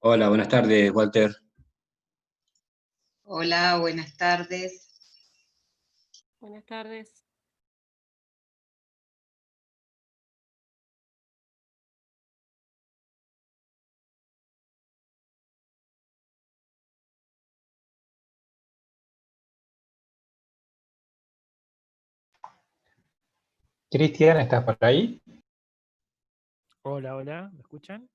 Hola, buenas tardes, Walter. Hola, buenas tardes. Buenas tardes. Cristian, ¿estás por ahí? Hola, hola, ¿me escuchan?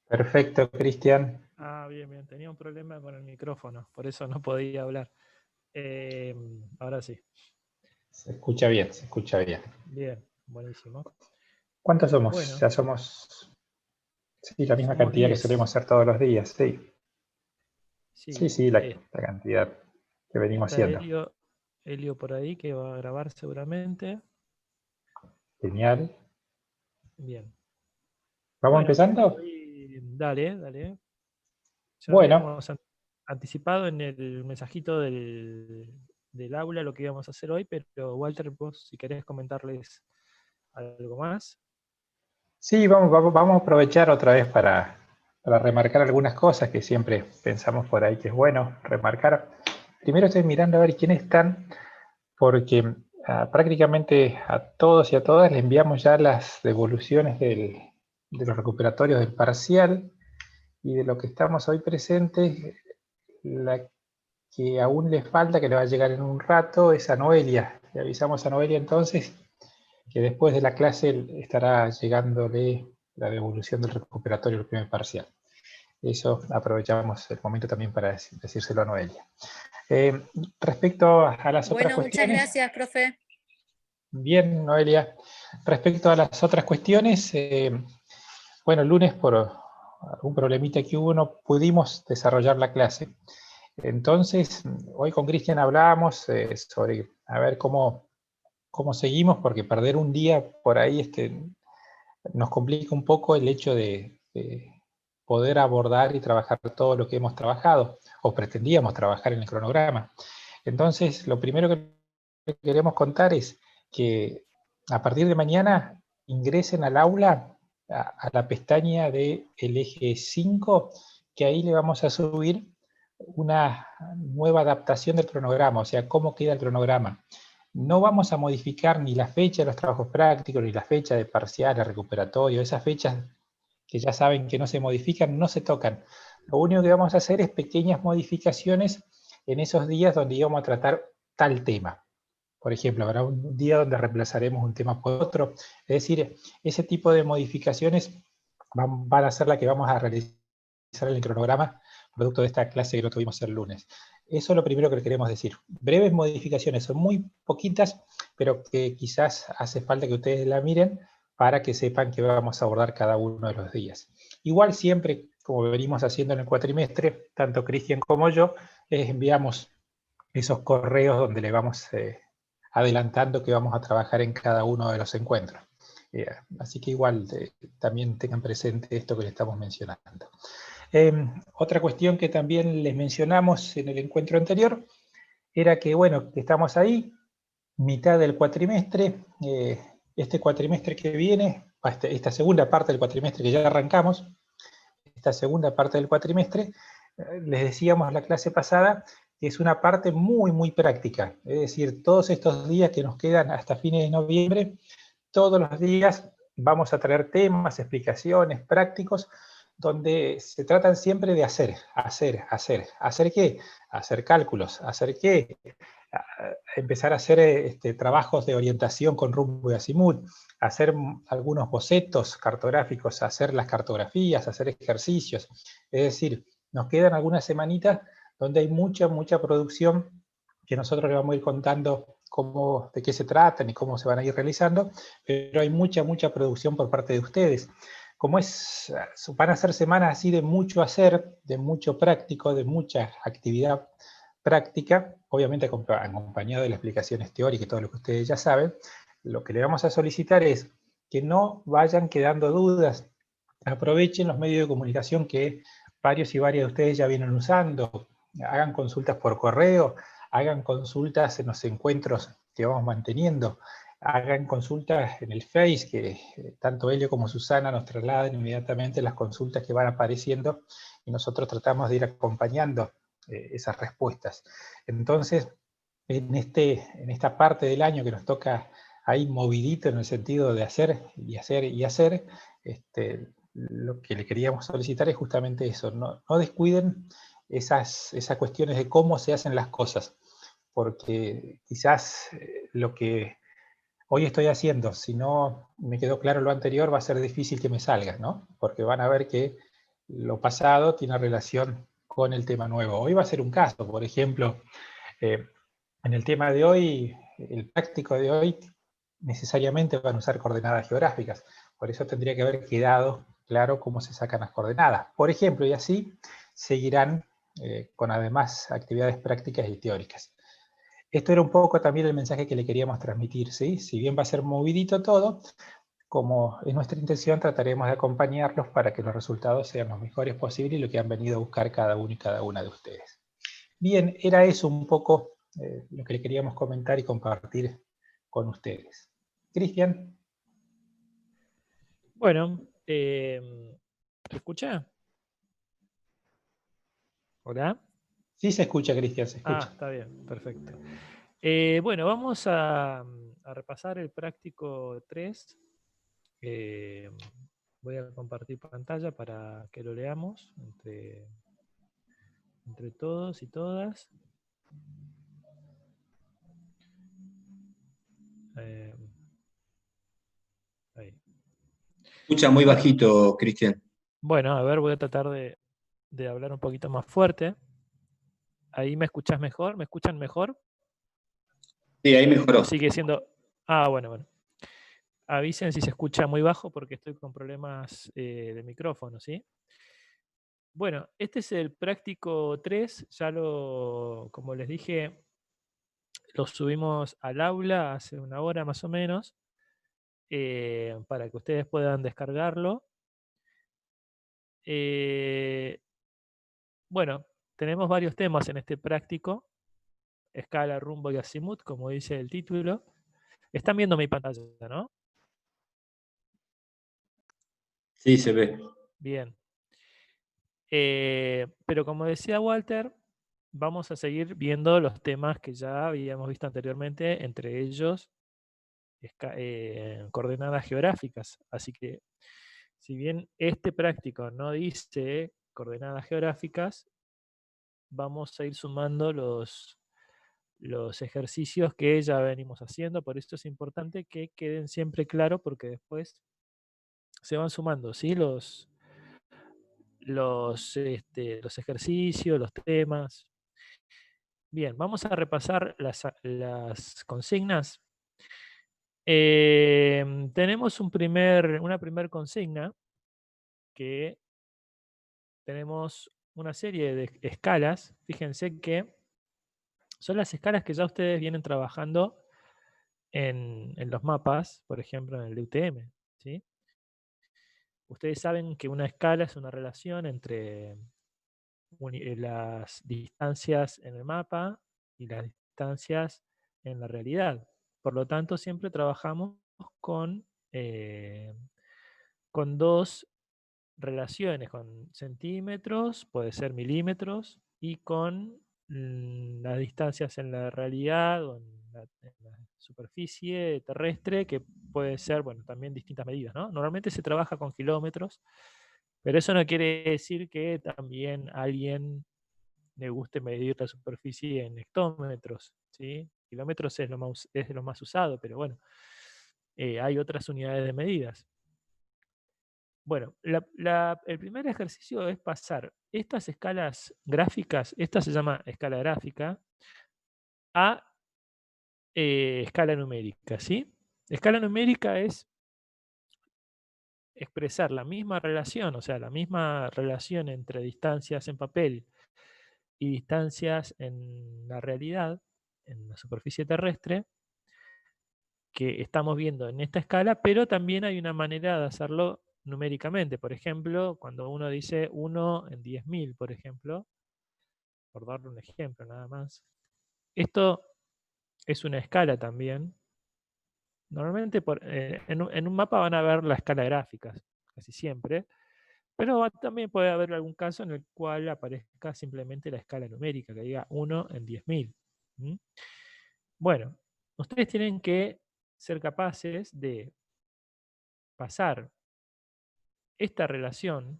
Perfecto, Cristian. Bien, tenía un problema con el micrófono, por eso no podía hablar. Ahora sí. Se escucha bien, se escucha bien. Bien, buenísimo. ¿Cuántos somos? Bueno. Ya somos, sí, la misma Somos cantidad 10. que solemos hacer todos los días, sí. Sí, la Está cantidad que venimos haciendo. Elio por ahí que va a grabar seguramente. Genial. Bien. ¿Vamos Bueno, empezando? Dale. Ya Bueno. habíamos anticipado en el mensajito del aula lo que íbamos a hacer hoy, pero Walter, vos si querés comentarles algo más. Sí, vamos a aprovechar otra vez para remarcar algunas cosas que siempre pensamos por ahí que es bueno remarcar. Primero estoy mirando a ver quiénes están, porque prácticamente a todos y a todas les enviamos ya las devoluciones de los recuperatorios del parcial, y de lo que estamos hoy presentes, la que aún le falta, que le va a llegar en un rato, es a Noelia. Le avisamos a Noelia entonces que después de la clase estará llegándole la devolución del recuperatorio del primer parcial. Eso aprovechamos el momento también para decírselo a Noelia. Respecto a las otras cuestiones... Muchas gracias, profe. Bien, Noelia. Respecto a las otras cuestiones, bueno, el lunes por algún problemita que hubo no pudimos desarrollar la clase. Entonces, hoy con Cristian hablábamos sobre a ver cómo seguimos, porque perder un día por ahí nos complica un poco el hecho de poder abordar y trabajar todo lo que hemos trabajado, o pretendíamos trabajar en el cronograma. Entonces, lo primero que queremos contar es que a partir de mañana ingresen al aula a la pestaña del eje 5, que ahí le vamos a subir una nueva adaptación del cronograma, o sea, cómo queda el cronograma. No vamos a modificar ni la fecha de los trabajos prácticos, ni la fecha de parciales, recuperatorio, esas fechas que ya saben que no se modifican, no se tocan. Lo único que vamos a hacer es pequeñas modificaciones en esos días donde íbamos a tratar tal tema. Por ejemplo, habrá un día donde reemplazaremos un tema por otro. Es decir, ese tipo de modificaciones van a ser las que vamos a realizar en el cronograma, producto de esta clase que lo tuvimos el lunes. Eso es lo primero que le queremos decir. Breves modificaciones, son muy poquitas, pero que quizás hace falta que ustedes la miren para que sepan que vamos a abordar cada uno de los días. Igual siempre, como venimos haciendo en el cuatrimestre, tanto Cristian como yo, les enviamos esos correos donde le vamos adelantando que vamos a trabajar en cada uno de los encuentros. Así que igual también tengan presente esto que le estamos mencionando. Otra cuestión que también les mencionamos en el encuentro anterior era que, bueno, que estamos ahí, mitad del cuatrimestre, este cuatrimestre que viene, esta segunda parte del cuatrimestre que ya arrancamos, esta segunda parte del cuatrimestre, les decíamos la clase pasada, que es una parte muy, muy práctica. Es decir, todos estos días que nos quedan hasta fines de noviembre, todos los días vamos a traer temas, explicaciones, prácticos, donde se tratan siempre de hacer. ¿Hacer qué? Hacer cálculos. ¿Hacer qué? Empezar a hacer trabajos de orientación con rumbo y azimut, hacer algunos bocetos cartográficos, hacer las cartografías, hacer ejercicios. Es decir, nos quedan algunas semanitas donde hay mucha producción que nosotros le vamos a ir contando de qué se tratan y cómo se van a ir realizando, pero hay mucha producción por parte de ustedes. Como van a ser semanas así de mucho hacer, de mucho práctico, de mucha actividad práctica, obviamente acompañado de las explicaciones teóricas y todo lo que ustedes ya saben, lo que le vamos a solicitar es que no vayan quedando dudas, aprovechen los medios de comunicación que varios y varias de ustedes ya vienen usando, hagan consultas por correo, hagan consultas en los encuentros que vamos manteniendo, hagan consultas en el Face, que tanto Helio como Susana nos trasladen inmediatamente las consultas que van apareciendo y nosotros tratamos de ir acompañando esas respuestas. Entonces, en esta parte del año que nos toca ahí movidito en el sentido de hacer y hacer y hacer, lo que le queríamos solicitar es justamente eso, no descuiden esas cuestiones de cómo se hacen las cosas, porque quizás lo que hoy estoy haciendo, si no me quedó claro lo anterior, va a ser difícil que me salga, ¿no? Porque van a ver que lo pasado tiene relación con el tema nuevo. Hoy va a ser un caso, por ejemplo, en el tema de hoy, el práctico de hoy, necesariamente van a usar coordenadas geográficas. Por eso tendría que haber quedado claro cómo se sacan las coordenadas. Por ejemplo, y así seguirán con además actividades prácticas y teóricas. Esto era un poco también el mensaje que le queríamos transmitir, ¿sí? Si bien va a ser movidito todo, como es nuestra intención, trataremos de acompañarlos para que los resultados sean los mejores posibles y lo que han venido a buscar cada uno y cada una de ustedes. Bien, era eso un poco lo que le queríamos comentar y compartir con ustedes. Cristian. Bueno, ¿se escucha? ¿Hola? Sí se escucha, Cristian, se escucha. Está bien, perfecto. Bueno, vamos a repasar el práctico 3. Voy a compartir pantalla para que lo leamos entre todos y todas. Ahí. Escucha muy bajito, Cristian. Bueno, a ver, voy a tratar de hablar un poquito más fuerte. ¿Ahí me escuchás mejor? ¿Me escuchan mejor? Sí, ahí mejoró. ¿O sigue siendo...? Bueno. Avisen si se escucha muy bajo porque estoy con problemas de micrófono, ¿sí? Bueno, este es el práctico 3. Como les dije, lo subimos al aula hace una hora más o menos para que ustedes puedan descargarlo. Bueno, tenemos varios temas en este práctico. Escala, rumbo y azimut, como dice el título. Están viendo mi pantalla, ¿no? Sí, se ve. Bien. Pero como decía Walter, vamos a seguir viendo los temas que ya habíamos visto anteriormente, entre ellos coordenadas geográficas. Así que, si bien este práctico no dice coordenadas geográficas, vamos a ir sumando los ejercicios que ya venimos haciendo. Por esto es importante que queden siempre claros porque después se van sumando, ¿sí? Los ejercicios, los temas. Bien, vamos a repasar las consignas. Tenemos una primer consigna que tenemos una serie de escalas. Fíjense que son las escalas que ya ustedes vienen trabajando en los mapas, por ejemplo, en el UTM, ¿sí? Ustedes saben que una escala es una relación entre las distancias en el mapa y las distancias en la realidad. Por lo tanto, siempre trabajamos con dos relaciones, con centímetros, puede ser milímetros, y con las distancias en la realidad o en la superficie terrestre, que puede ser, bueno, también distintas medidas, ¿no? Normalmente se trabaja con kilómetros, pero eso no quiere decir que también a alguien le guste medir la superficie en hectómetros, ¿sí? Kilómetros es lo más usado, pero bueno, hay otras unidades de medidas. Bueno, el primer ejercicio es pasar estas escalas gráficas, esta se llama escala gráfica, a escala numérica, ¿sí? Escala numérica es expresar la misma relación, o sea, la misma relación entre distancias en papel y distancias en la realidad, en la superficie terrestre, que estamos viendo en esta escala, pero también hay una manera de hacerlo numéricamente. Por ejemplo, cuando uno dice 1 en 10.000, por ejemplo, por darle un ejemplo nada más. Esto es una escala también Normalmente en un mapa van a ver la escala gráfica, casi siempre, pero también puede haber algún caso en el cual aparezca simplemente la escala numérica, que diga 1 en 10.000. ¿Mm? Bueno, ustedes tienen que ser capaces de pasar esta relación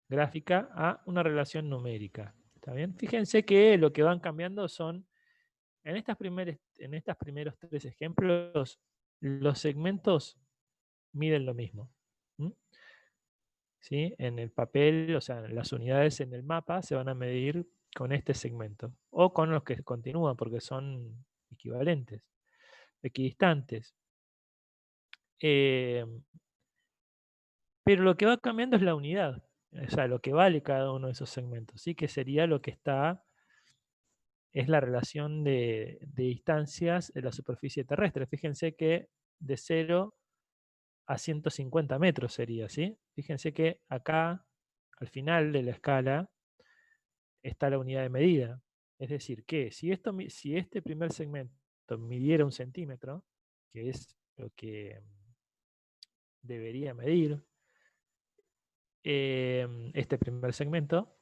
gráfica a una relación numérica. ¿Está bien? Fíjense que lo que van cambiando son, en estos primeros 3 ejemplos, los segmentos miden lo mismo. ¿Mm? ¿Sí? En el papel, o sea, las unidades en el mapa se van a medir con este segmento o con los que continúan porque son equivalentes, equidistantes. Pero lo que va cambiando es la unidad, o sea, lo que vale cada uno de esos segmentos, ¿sí? Que sería lo que es la relación de distancias de la superficie terrestre. Fíjense que de 0 a 150 metros sería, ¿sí? Fíjense que acá, al final de la escala, está la unidad de medida. Es decir, que si este primer segmento midiera 1 centímetro, que es lo que debería medir este primer segmento,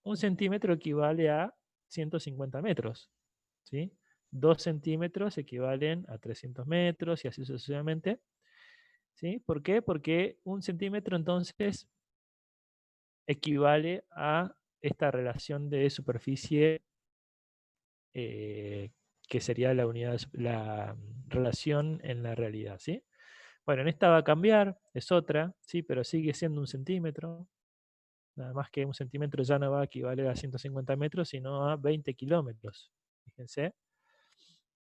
1 centímetro equivale a 150 metros. ¿Sí? 2 centímetros equivalen a 300 metros y así sucesivamente. ¿Sí? ¿Por qué? Porque 1 centímetro entonces equivale a esta relación de superficie que sería la unidad, la relación en la realidad, ¿sí? Bueno, en esta va a cambiar, es otra, ¿sí? Pero sigue siendo 1 centímetro. Nada más que 1 centímetro ya no va a equivaler a 150 metros, sino a 20 kilómetros. Fíjense.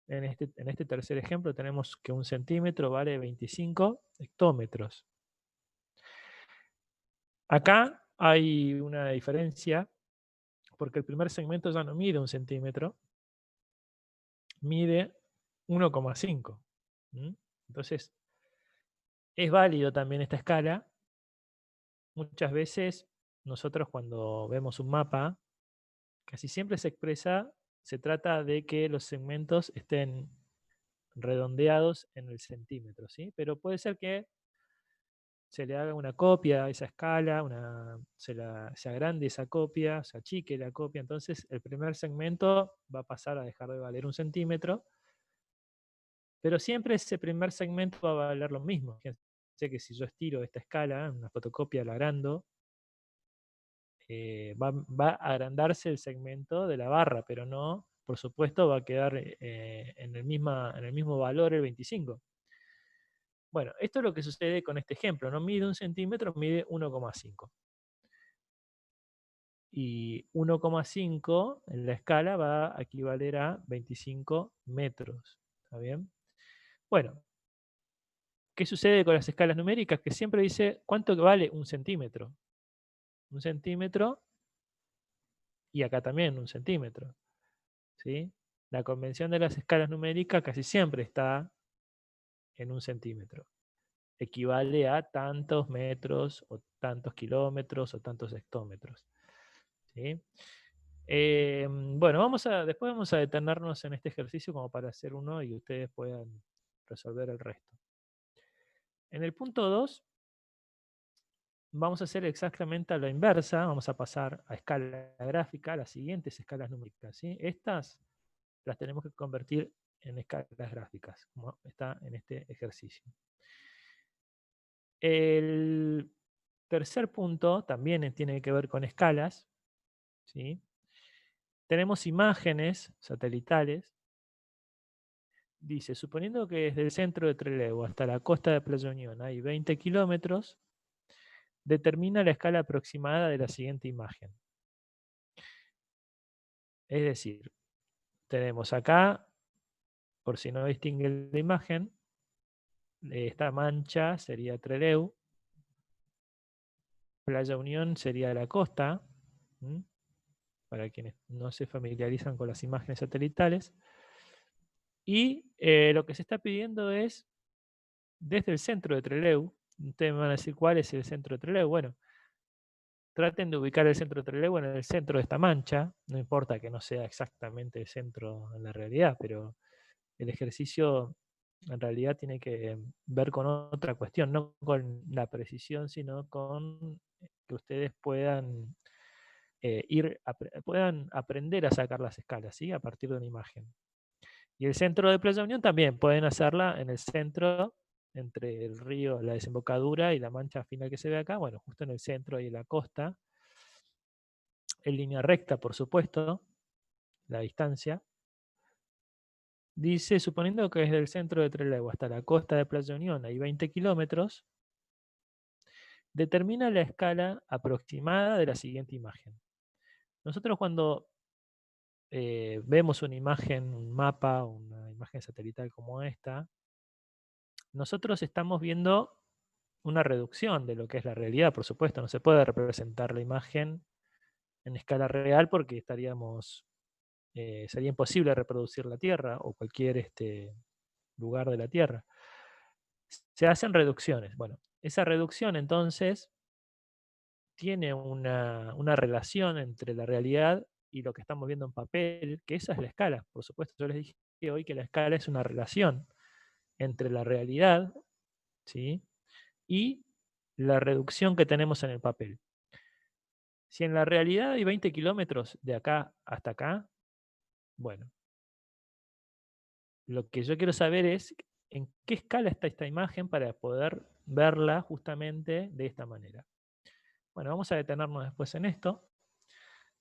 En este tercer ejemplo tenemos que 1 centímetro vale 25 hectómetros. Acá hay una diferencia, porque el primer segmento ya no mide 1 centímetro, mide 1,5. Entonces, es válido también esta escala. Muchas veces nosotros cuando vemos un mapa, casi siempre se trata de que los segmentos estén redondeados en el centímetro, ¿sí? Pero puede ser que se le haga una copia a esa escala, se agrande esa copia, se achique la copia, entonces el primer segmento va a pasar a dejar de valer 1 centímetro, pero siempre ese primer segmento va a valer lo mismo. Fíjense que si yo estiro esta escala, una fotocopia la agrando, va a agrandarse el segmento de la barra, pero no, por supuesto, va a quedar en el mismo valor el 25. Bueno, esto es lo que sucede con este ejemplo. No mide 1 centímetro, mide 1,5. Y 1,5 en la escala va a equivaler a 25 metros. ¿Está bien? Bueno, ¿qué sucede con las escalas numéricas? Que siempre dice, ¿cuánto vale 1 centímetro? 1 centímetro, y acá también 1 centímetro. ¿Sí? La convención de las escalas numéricas casi siempre está en 1 centímetro. Equivale a tantos metros, o tantos kilómetros, o tantos hectómetros. ¿Sí? Bueno, después vamos a detenernos en este ejercicio como para hacer uno y ustedes puedan resolver el resto. En el punto 2 vamos a hacer exactamente a la inversa, vamos a pasar a escala gráfica, a las siguientes escalas numéricas. ¿Sí? Estas las tenemos que convertir en escalas gráficas, como está en este ejercicio. El tercer punto también tiene que ver con escalas. ¿Sí? Tenemos imágenes satelitales. Dice, suponiendo que desde el centro de Trelew hasta la costa de Playa Unión hay 20 kilómetros, determina la escala aproximada de la siguiente imagen. Es decir, tenemos acá, por si no distingue la imagen, esta mancha sería Trelew, Playa Unión sería la costa, para quienes no se familiarizan con las imágenes satelitales, y lo que se está pidiendo es desde el centro de Trelew. Ustedes me van a decir cuál es el centro de Trelew. Bueno, traten de ubicar el centro de Trelew en el centro de esta mancha, no importa que no sea exactamente el centro en la realidad, pero el ejercicio en realidad tiene que ver con otra cuestión, no con la precisión, sino con que ustedes puedan puedan aprender a sacar las escalas, ¿sí? A partir de una imagen. Y el centro de Playa Unión también pueden hacerla en el centro, entre el río, la desembocadura y la mancha final que se ve acá, bueno, justo en el centro y en la costa, en línea recta, por supuesto, la distancia. Dice, suponiendo que desde el centro de Trelew hasta la costa de Playa Unión hay 20 kilómetros, determina la escala aproximada de la siguiente imagen. Nosotros cuando vemos una imagen, un mapa, una imagen satelital como esta, nosotros estamos viendo una reducción de lo que es la realidad, por supuesto. No se puede representar la imagen en escala real porque sería imposible reproducir la Tierra o cualquier lugar de la Tierra. Se hacen reducciones. Bueno, esa reducción entonces tiene una relación entre la realidad y lo que estamos viendo en papel, que esa es la escala. Por supuesto, yo les dije hoy que la escala es una relación entre la realidad, ¿sí?, y la reducción que tenemos en el papel. Si en la realidad hay 20 kilómetros de acá hasta acá, bueno, lo que yo quiero saber es en qué escala está esta imagen para poder verla justamente de esta manera. Bueno, vamos a detenernos después en esto.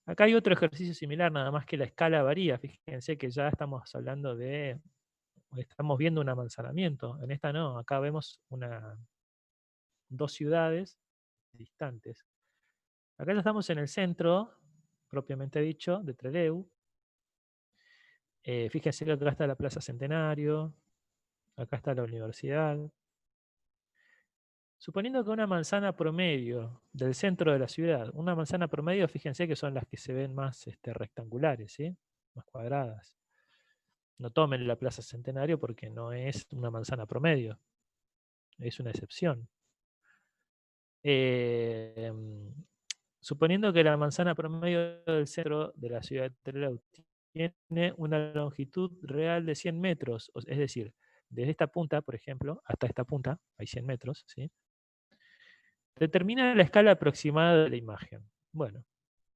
Acá hay otro ejercicio similar, nada más que la escala varía. Fíjense que ya estamos hablando estamos viendo un amanzanamiento. En esta no, acá vemos dos ciudades distantes. Acá ya estamos en el centro, propiamente dicho, de Trelew. Fíjense que acá está la Plaza Centenario, acá está la universidad. Suponiendo que una manzana promedio del centro de la ciudad, una manzana promedio, fíjense que son las que se ven más rectangulares, ¿sí?, más cuadradas. No tomen la Plaza Centenario porque no es una manzana promedio, es una excepción. Suponiendo que la manzana promedio del centro de la ciudad de Trelew tiene una longitud real de 100 metros, es decir, desde esta punta, por ejemplo, hasta esta punta, hay 100 metros, ¿sí?, determina la escala aproximada de la imagen. Bueno,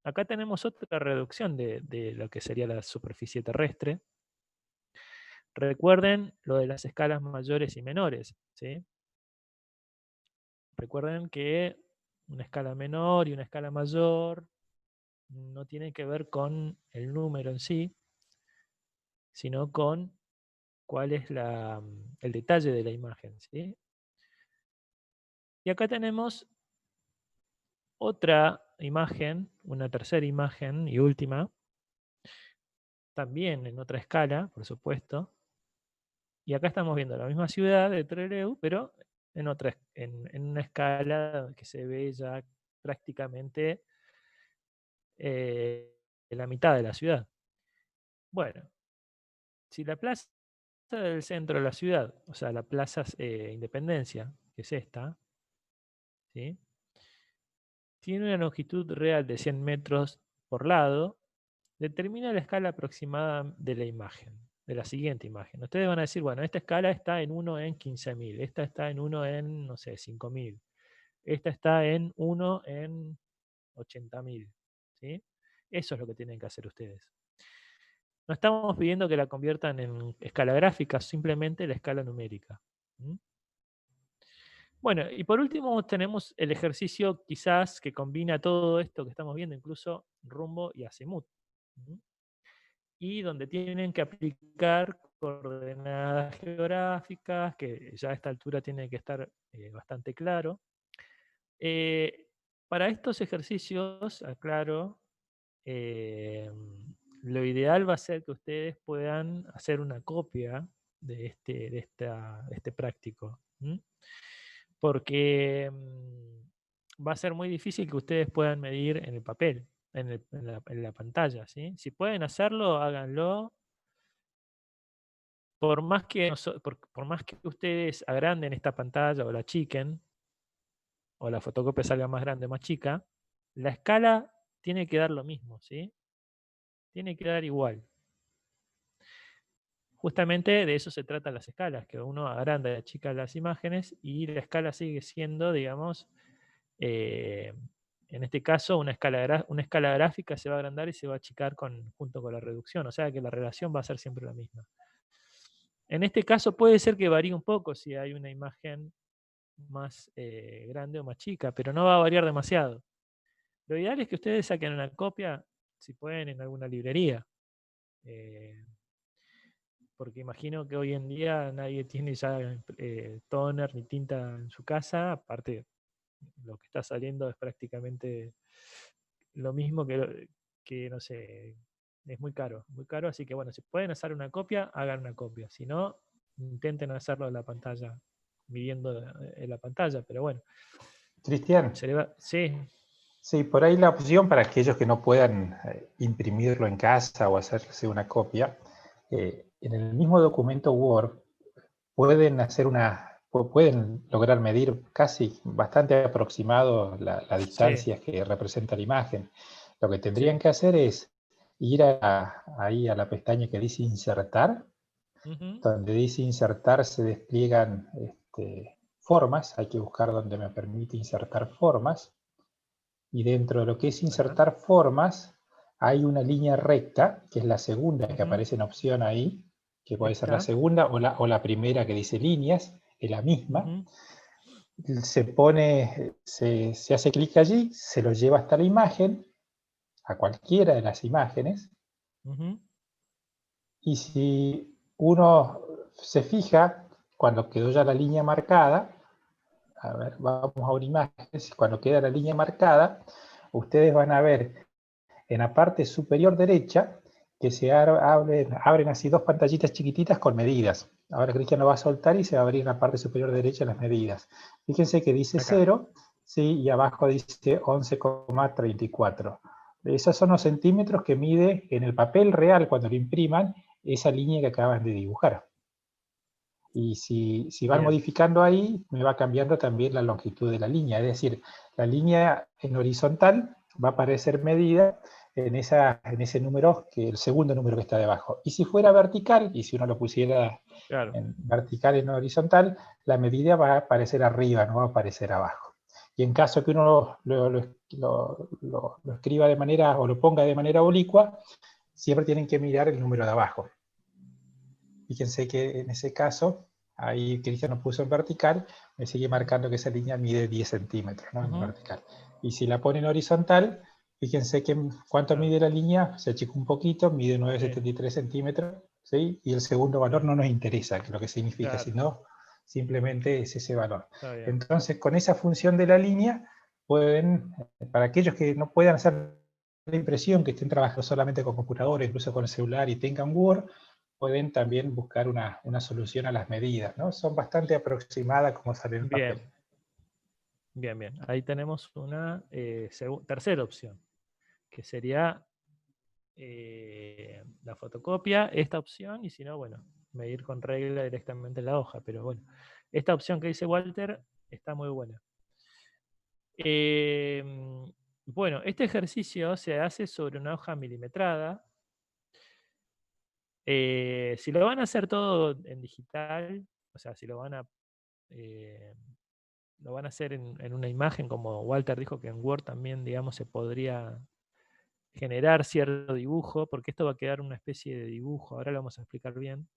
acá tenemos otra reducción de lo que sería la superficie terrestre. Recuerden lo de las escalas mayores y menores, ¿sí? Recuerden que una escala menor y una escala mayor no tienen que ver con el número en sí, sino con cuál es el detalle de la imagen, ¿sí? Y acá tenemos otra imagen, una tercera imagen y última, también en otra escala, por supuesto. Y acá estamos viendo la misma ciudad de Trelew, pero en una escala que se ve ya prácticamente en la mitad de la ciudad. Bueno, si la plaza del centro de la ciudad, o sea, la Plaza Independencia, que es esta, ¿sí?, tiene una longitud real de 100 metros por lado, determina la escala aproximada de la imagen, de la siguiente imagen. Ustedes van a decir, bueno, esta escala está en 1 en 15.000, esta está en 1 en, no sé, 5.000, esta está en 1 en 80.000, ¿sí? Eso es lo que tienen que hacer ustedes. No estamos pidiendo que la conviertan en escala gráfica, simplemente la escala numérica. ¿Mm? Bueno, y por último tenemos el ejercicio quizás que combina todo esto que estamos viendo, incluso rumbo y azimut. ¿Mm? Y donde tienen que aplicar coordenadas geográficas, que ya a esta altura tiene que estar bastante claro. Para estos ejercicios, aclaro, lo ideal va a ser que ustedes puedan hacer una copia de este práctico. ¿Mm? Porque va a ser muy difícil que ustedes puedan medir en el papel, en la pantalla, ¿sí? Si pueden hacerlo, háganlo. Por más que ustedes agranden esta pantalla o la achiquen, o la fotocopia salga más grande o más chica, la escala tiene que dar lo mismo, ¿sí? Tiene que dar igual. justamente de eso se tratan las escalas, que uno agranda y achica las imágenes y la escala sigue siendo, digamos, en este caso, una escala gráfica se va a agrandar y se va a achicar junto con la reducción, o sea que la relación va a ser siempre la misma. En este caso puede ser que varíe un poco si hay una imagen más grande o más chica, pero no va a variar demasiado. Lo ideal es que ustedes saquen una copia, si pueden, en alguna librería. Porque imagino que hoy en día nadie tiene ya toner ni tinta en su casa, aparte lo que está saliendo es prácticamente lo mismo que no sé, es muy caro, así que bueno, si pueden hacer una copia, hagan una copia, si no, intenten hacerlo en la pantalla, midiendo en la pantalla, pero bueno. Cristian, Sí. sí, por ahí la opción para aquellos que no puedan imprimirlo en casa o hacerse una copia, en el mismo documento Word pueden pueden lograr medir casi bastante aproximado la Sí, distancia que representa la imagen. Lo que tendrían sí. que hacer es ir ahí a la pestaña que dice insertar, Ujú. donde dice insertar se despliegan formas, hay que buscar donde me permite insertar formas, y dentro de lo que es Ahí está. insertar formas, hay una línea recta, que es la segunda que Ujú. aparece en opción ahí, que puede ser la Está. segunda o la primera que dice líneas, es la misma. Ujú. Se hace clic allí, se lo lleva hasta la imagen, a cualquiera de las imágenes, Ujú. y si uno se fija, cuando quedó ya la línea marcada, a ver, vamos a una imagen, cuando queda la línea marcada, ustedes van a ver en la parte superior derecha que se abren así dos pantallitas chiquititas con medidas. Ahora Cristian lo va a soltar y se va a abrir en la parte superior derecha las medidas. Fíjense que dice Acá. 0, ¿sí? Y abajo dice 11,34. Esos son los centímetros que mide en el papel real cuando lo impriman esa línea que acaban de dibujar. Y si van Bien. modificando ahí, me va cambiando también la longitud de la línea. Es decir, la línea en horizontal va a aparecer medida en ese número, el segundo número que está debajo. Y si fuera vertical, y si uno lo pusiera Claro. en vertical en horizontal, la medida va a aparecer arriba, no va a aparecer abajo. Y en caso que uno lo escriba de manera, o lo ponga de manera oblicua, siempre tienen que mirar el número de abajo. Fíjense que en ese caso, ahí Cristian lo puso en vertical, me sigue marcando que esa línea mide 10 centímetros, ¿no? En vertical. Y si la pone en horizontal, fíjense que cuánto Claro. mide la línea, se achica un poquito, mide Sí. 9,73 centímetros, ¿sí? Y el segundo valor no nos interesa, que lo que significa, Claro. sino simplemente es ese valor. Está bien. Entonces, con esa función de la línea, pueden, para aquellos que no puedan hacer la impresión, que estén trabajando solamente con computadora, incluso con el celular y tengan Word, pueden también buscar una solución a las medidas, ¿no? Son bastante aproximadas como sale en papel. Bien. Bien, bien. Ahí tenemos una tercera opción, que sería la fotocopia, esta opción, y si no, bueno, medir con regla directamente en la hoja. Pero bueno, esta opción que dice Walter está muy buena. Bueno, este ejercicio se hace sobre una hoja milimetrada. Si lo van a hacer todo en digital, o sea, si lo van a hacer en una imagen, como Walter dijo que en Word también, digamos, se podría generar cierto dibujo, porque esto va a quedar una especie de dibujo, ahora lo vamos a explicar bien.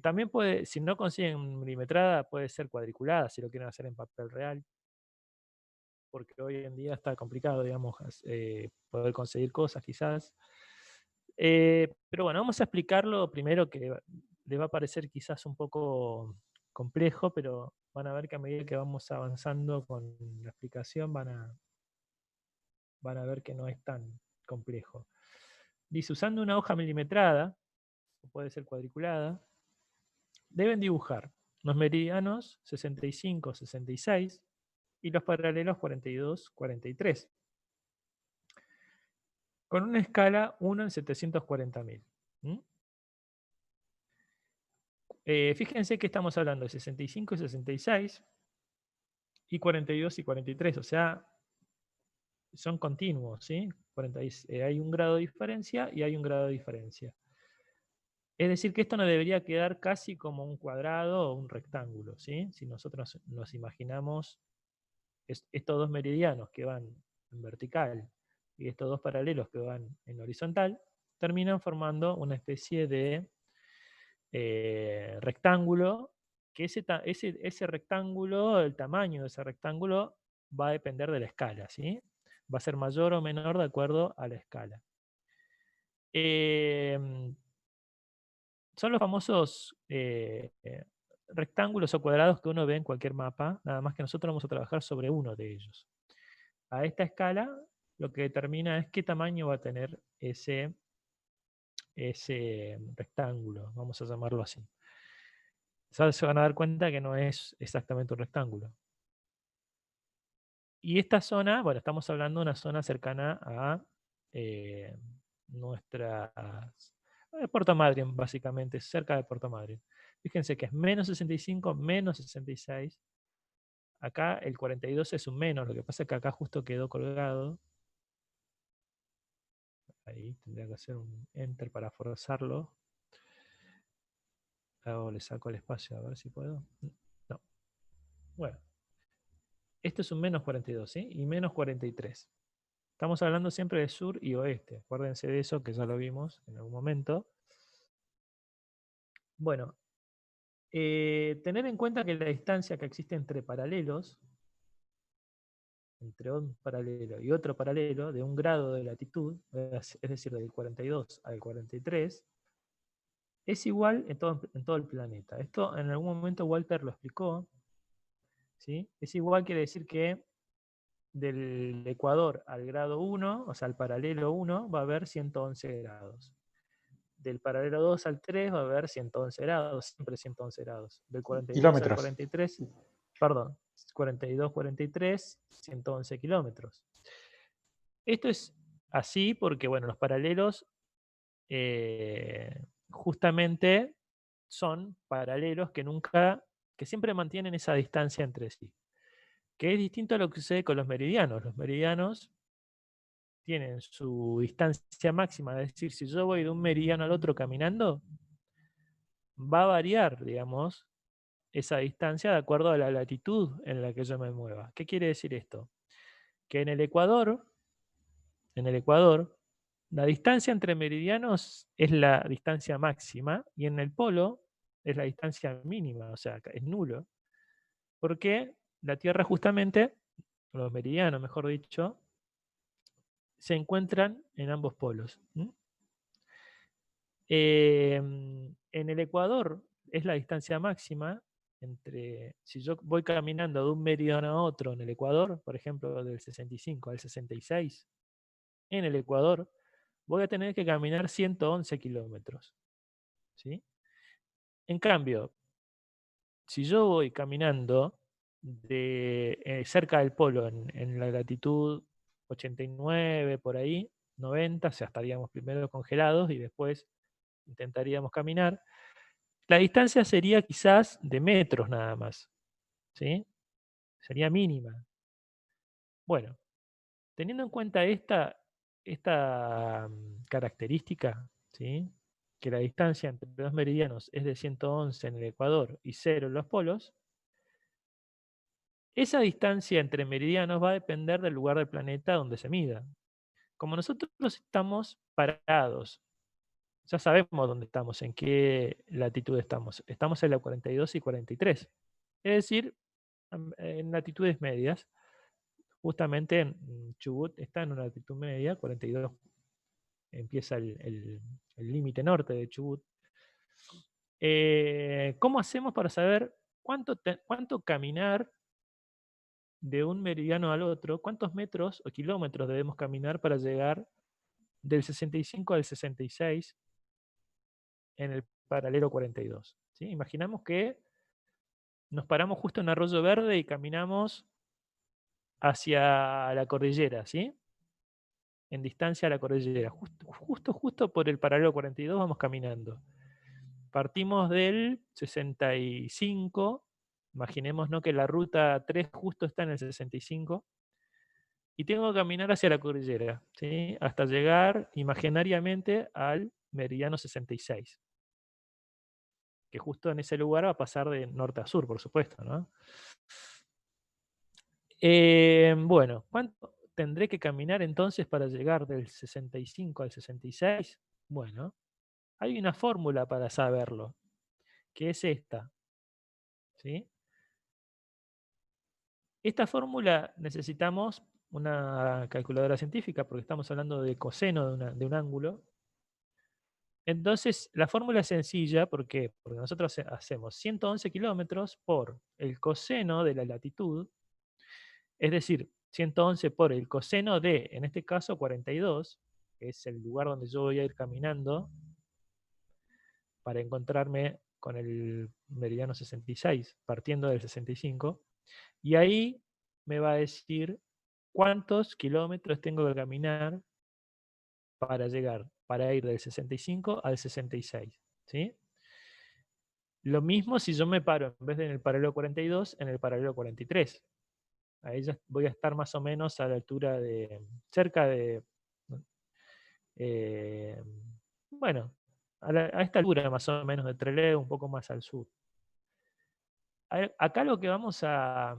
También puede, si no consiguen milimetrada, puede ser cuadriculada, si lo quieren hacer en papel real, porque hoy en día está complicado, digamos, poder conseguir cosas quizás. Pero bueno, vamos a explicarlo primero, que les va a parecer quizás un poco complejo, pero van a ver que a medida que vamos avanzando con la explicación van a ver que no es tan complejo. Dice, usando una hoja milimetrada, o puede ser cuadriculada, deben dibujar los meridianos 65, 66 y los paralelos 42, 43, con una escala 1 en 740.000. Fíjense que estamos hablando de 65 y 66 y 42 y 43, o sea, son continuos, ¿sí? Hay un grado de diferencia y hay un grado de diferencia. Es decir, que esto nos debería quedar casi como un cuadrado o un rectángulo, ¿sí? Si nosotros nos imaginamos estos dos meridianos que van en vertical y estos dos paralelos que van en horizontal, terminan formando una especie de rectángulo, que ese rectángulo, el tamaño de ese rectángulo va a depender de la escala, ¿sí? Va a ser mayor o menor de acuerdo a la escala. Son los famosos rectángulos o cuadrados que uno ve en cualquier mapa, nada más que nosotros vamos a trabajar sobre uno de ellos. A esta escala, lo que determina es qué tamaño va a tener ese rectángulo, vamos a llamarlo así. Se van a dar cuenta que no es exactamente un rectángulo. Y esta zona, bueno, estamos hablando de una zona cercana a Puerto Madryn, básicamente, cerca de Puerto Madryn. Fíjense que es menos 65, menos 66. Acá el 42 es un menos, lo que pasa es que acá justo quedó colgado. Ahí tendría que hacer un enter para forzarlo. Le saco el espacio a ver si puedo. No. Bueno. Esto es un menos 42, ¿sí? Y menos 43. Estamos hablando siempre de sur y oeste. Acuérdense de eso, que ya lo vimos en algún momento. Bueno, tener en cuenta que la distancia que existe entre paralelos, entre un paralelo y otro paralelo, de un grado de latitud, es decir, del 42 al 43, es igual en todo el planeta. Esto en algún momento Walter lo explicó, ¿sí? Es igual quiere decir que del ecuador al grado 1, o sea, al paralelo 1, va a haber 111 grados. Del paralelo 2 al 3 va a haber 111 grados, siempre 111 grados. Del 42 al 43, perdón, 42, 43, 111 kilómetros. Esto es así porque, bueno, los paralelos justamente son paralelos que siempre mantienen esa distancia entre sí, que es distinto a lo que sucede con los meridianos. Los meridianos tienen su distancia máxima, es decir, si yo voy de un meridiano al otro caminando, va a variar, digamos, esa distancia de acuerdo a la latitud en la que yo me mueva. ¿Qué quiere decir esto? Que en el Ecuador, la distancia entre meridianos es la distancia máxima y en el polo es la distancia mínima, o sea, es nulo. Porque la Tierra justamente, los meridianos, mejor dicho, se encuentran en ambos polos. En el Ecuador es la distancia máxima si yo voy caminando de un meridiano a otro en el Ecuador, por ejemplo, del 65 al 66, en el Ecuador, voy a tener que caminar 111 kilómetros. ¿Sí? En cambio, si yo voy caminando cerca del polo, en la latitud 89, por ahí, 90, o sea, estaríamos primero congelados y después intentaríamos caminar. La distancia sería quizás de metros nada más, ¿sí? Sería mínima. Bueno, teniendo en cuenta esta característica, ¿sí? Que la distancia entre dos meridianos es de 111 en el Ecuador y 0 en los polos, esa distancia entre meridianos va a depender del lugar del planeta donde se mida. Como nosotros estamos parados, ya sabemos dónde estamos, en qué latitud estamos. Estamos en la 42 y 43. Es decir, en latitudes medias. Justamente en Chubut está en una latitud media, 42. Empieza el límite norte de Chubut. ¿Cómo hacemos para saber cuánto caminar de un meridiano al otro? ¿Cuántos metros o kilómetros debemos caminar para llegar del 65 al 66 en el paralelo 42? ¿Sí? Imaginamos que nos paramos justo en Arroyo Verde y caminamos hacia la cordillera, ¿sí? En distancia a la cordillera. Justo por el paralelo 42 vamos caminando. Partimos del 65, imaginémonos que la ruta 3 justo está en el 65, y tengo que caminar hacia la cordillera, ¿sí? Hasta llegar imaginariamente al meridiano 66. que justo en ese lugar va a pasar de norte a sur, por supuesto, ¿no? Bueno, ¿cuánto tendré que caminar entonces para llegar del 65 al 66? Bueno, hay una fórmula para saberlo, que es esta, ¿sí? Esta fórmula necesitamos una calculadora científica porque estamos hablando de coseno de un ángulo. Entonces, la fórmula es sencilla, ¿por qué? Porque nosotros hacemos 111 kilómetros por el coseno de la latitud, es decir, 111 por el coseno de, en este caso, 42, que es el lugar donde yo voy a ir caminando para encontrarme con el meridiano 66, partiendo del 65, y ahí me va a decir cuántos kilómetros tengo que caminar para ir del 65 al 66, ¿sí? Lo mismo si yo me paro, en vez de en el paralelo 42, en el paralelo 43. Ahí ya voy a estar más o menos a la altura de, cerca de, eh, bueno, a esta altura más o menos de Trelew, un poco más al sur. Acá lo que vamos a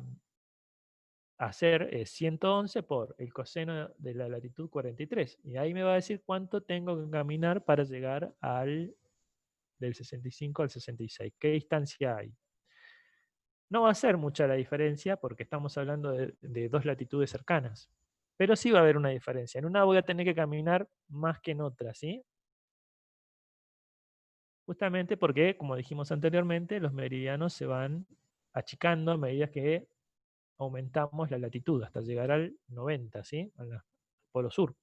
hacer es 111 por el coseno de la latitud 43. Y ahí me va a decir cuánto tengo que caminar para llegar del 65 al 66. ¿Qué distancia hay? No va a ser mucha la diferencia porque estamos hablando de dos latitudes cercanas. Pero sí va a haber una diferencia. En una voy a tener que caminar más que en otra, ¿sí? Justamente porque, como dijimos anteriormente, los meridianos se van achicando a medida que aumentamos la latitud hasta llegar al 90, ¿sí? Al polo sur.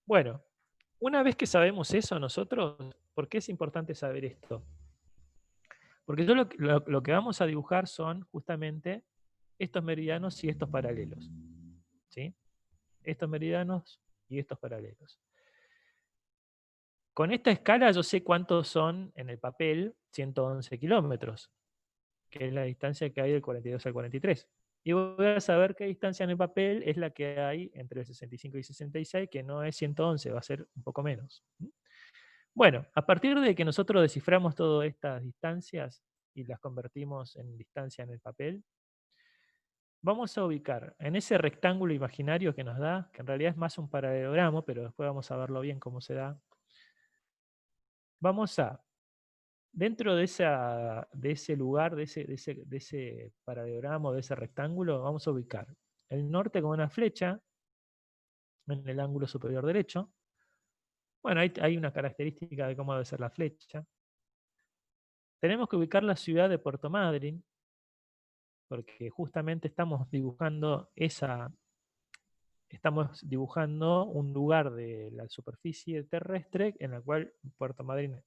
Bueno, una vez que sabemos eso nosotros, ¿por qué es importante saber esto? Porque lo que vamos a dibujar son justamente estos meridianos y estos paralelos, ¿sí? Estos meridianos y estos paralelos. Con esta escala yo sé cuántos son en el papel 111 kilómetros, que es la distancia que hay del 42 al 43. Y voy a saber qué distancia en el papel es la que hay entre el 65 y 66, que no es 111, va a ser un poco menos. Bueno, a partir de que nosotros desciframos todas estas distancias y las convertimos en distancia en el papel, vamos a ubicar en ese rectángulo imaginario que nos da, que en realidad es más un paralelogramo, pero después vamos a verlo bien cómo se da. Vamos a, dentro de ese lugar, de ese paralelogramo, de ese rectángulo, vamos a ubicar el norte con una flecha en el ángulo superior derecho. Bueno, hay una característica de cómo debe ser la flecha. Tenemos que ubicar la ciudad de Puerto Madryn, porque justamente estamos dibujando un lugar de la superficie terrestre en la cual Puerto Madryn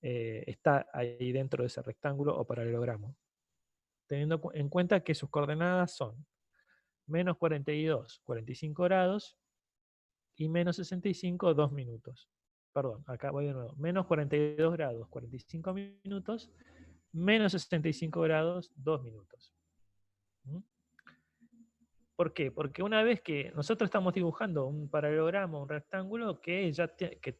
está ahí dentro de ese rectángulo o paralelogramo. Teniendo en cuenta que sus coordenadas son menos 42, 45 grados y menos 65, 2 minutos. Perdón, acá voy de nuevo. Menos 42 grados, 45 minutos, menos 65 grados, 2 minutos. ¿Por qué? Porque una vez que nosotros estamos dibujando un paralelogramo, un rectángulo, que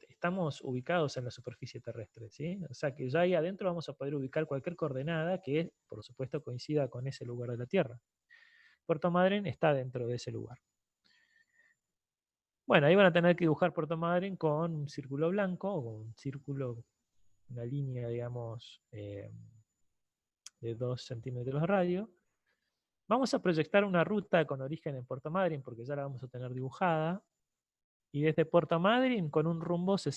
estamos ubicados en la superficie terrestre, ¿sí? O sea que ya ahí adentro vamos a poder ubicar cualquier coordenada que, por supuesto, coincida con ese lugar de la Tierra. Puerto Madryn está dentro de ese lugar. Bueno, ahí van a tener que dibujar Puerto Madryn con un círculo blanco, o con un círculo, una línea, digamos, de 2 centímetros de radio. Vamos a proyectar una ruta con origen en Puerto Madryn, porque ya la vamos a tener dibujada. Y desde Puerto Madryn, con un rumbo sur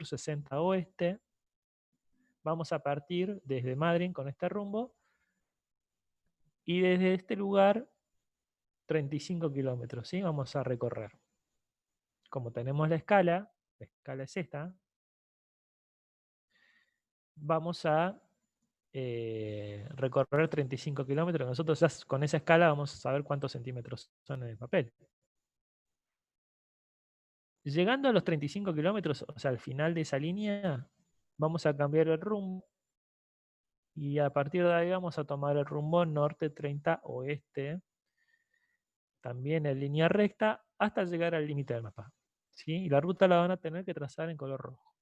60 oeste, vamos a partir desde Madryn con este rumbo. Y desde este lugar, 35 kilómetros, ¿sí? Vamos a recorrer. Como tenemos la escala es esta, vamos a recorrer 35 kilómetros. Nosotros ya con esa escala vamos a saber cuántos centímetros son en el papel. Llegando a los 35 kilómetros, o sea, al final de esa línea, vamos a cambiar el rumbo y a partir de ahí vamos a tomar el rumbo norte 30 oeste, también en línea recta, hasta llegar al límite del mapa, ¿sí? Y la ruta la van a tener que trazar en color rojo.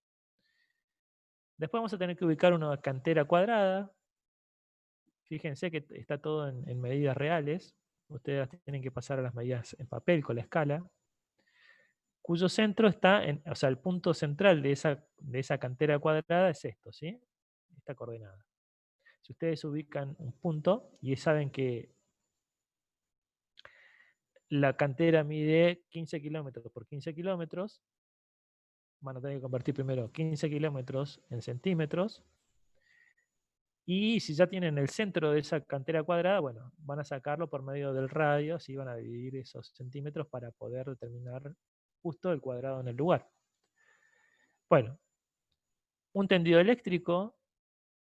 Después vamos a tener que ubicar una cantera cuadrada. Fíjense que está todo en medidas reales. Ustedes tienen que pasar a las medidas en papel con la escala, cuyo centro está o sea, el punto central de esa cantera cuadrada es esto, ¿sí? Esta coordenada. Si ustedes ubican un punto y saben que la cantera mide 15 kilómetros por 15 kilómetros, van a tener que convertir primero 15 kilómetros en centímetros. Y si ya tienen el centro de esa cantera cuadrada, bueno, van a sacarlo por medio del radio, así van a dividir esos centímetros para poder determinar justo el cuadrado en el lugar. Bueno, un tendido eléctrico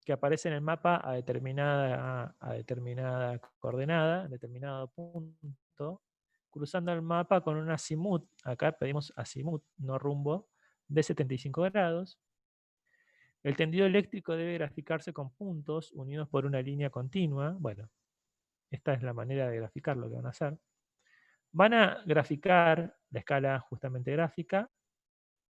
que aparece en el mapa a determinada coordenada, a determinado punto, cruzando el mapa con un azimut, acá pedimos azimut, no rumbo, de 75 grados. El tendido eléctrico debe graficarse con puntos unidos por una línea continua. Bueno, esta es la manera de graficar lo que van a hacer. Van a graficar la escala justamente gráfica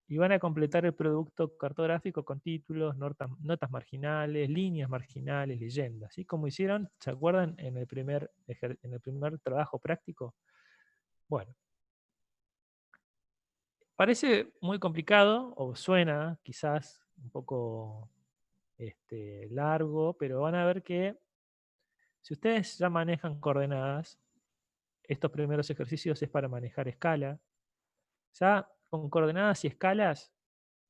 y van a completar el producto cartográfico con títulos, notas marginales, líneas marginales, leyendas. ¿Sí? Como hicieron, ¿se acuerdan en el primer trabajo práctico? Bueno. Parece muy complicado, o suena quizás un poco largo, pero van a ver que si ustedes ya manejan coordenadas, estos primeros ejercicios es para manejar escala. Ya con coordenadas y escalas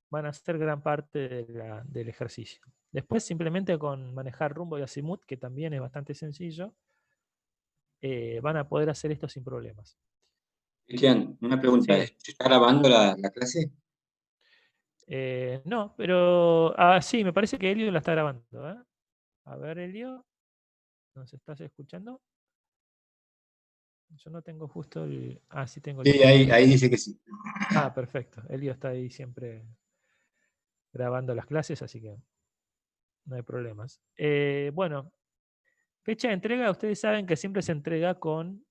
van a ser gran parte del ejercicio. Después simplemente con manejar rumbo y azimut, que también es bastante sencillo, van a poder hacer esto sin problemas. Cristian, una pregunta. Sí. ¿Se está grabando la clase? No, pero sí, me parece que Elio la está grabando. ¿Eh? A ver, Elio, ¿nos estás escuchando? Yo no tengo justo el... sí tengo el... Sí, ahí dice que sí. Perfecto. Elio está ahí siempre grabando las clases, así que no hay problemas. Bueno, fecha de entrega, ustedes saben que siempre se entrega con...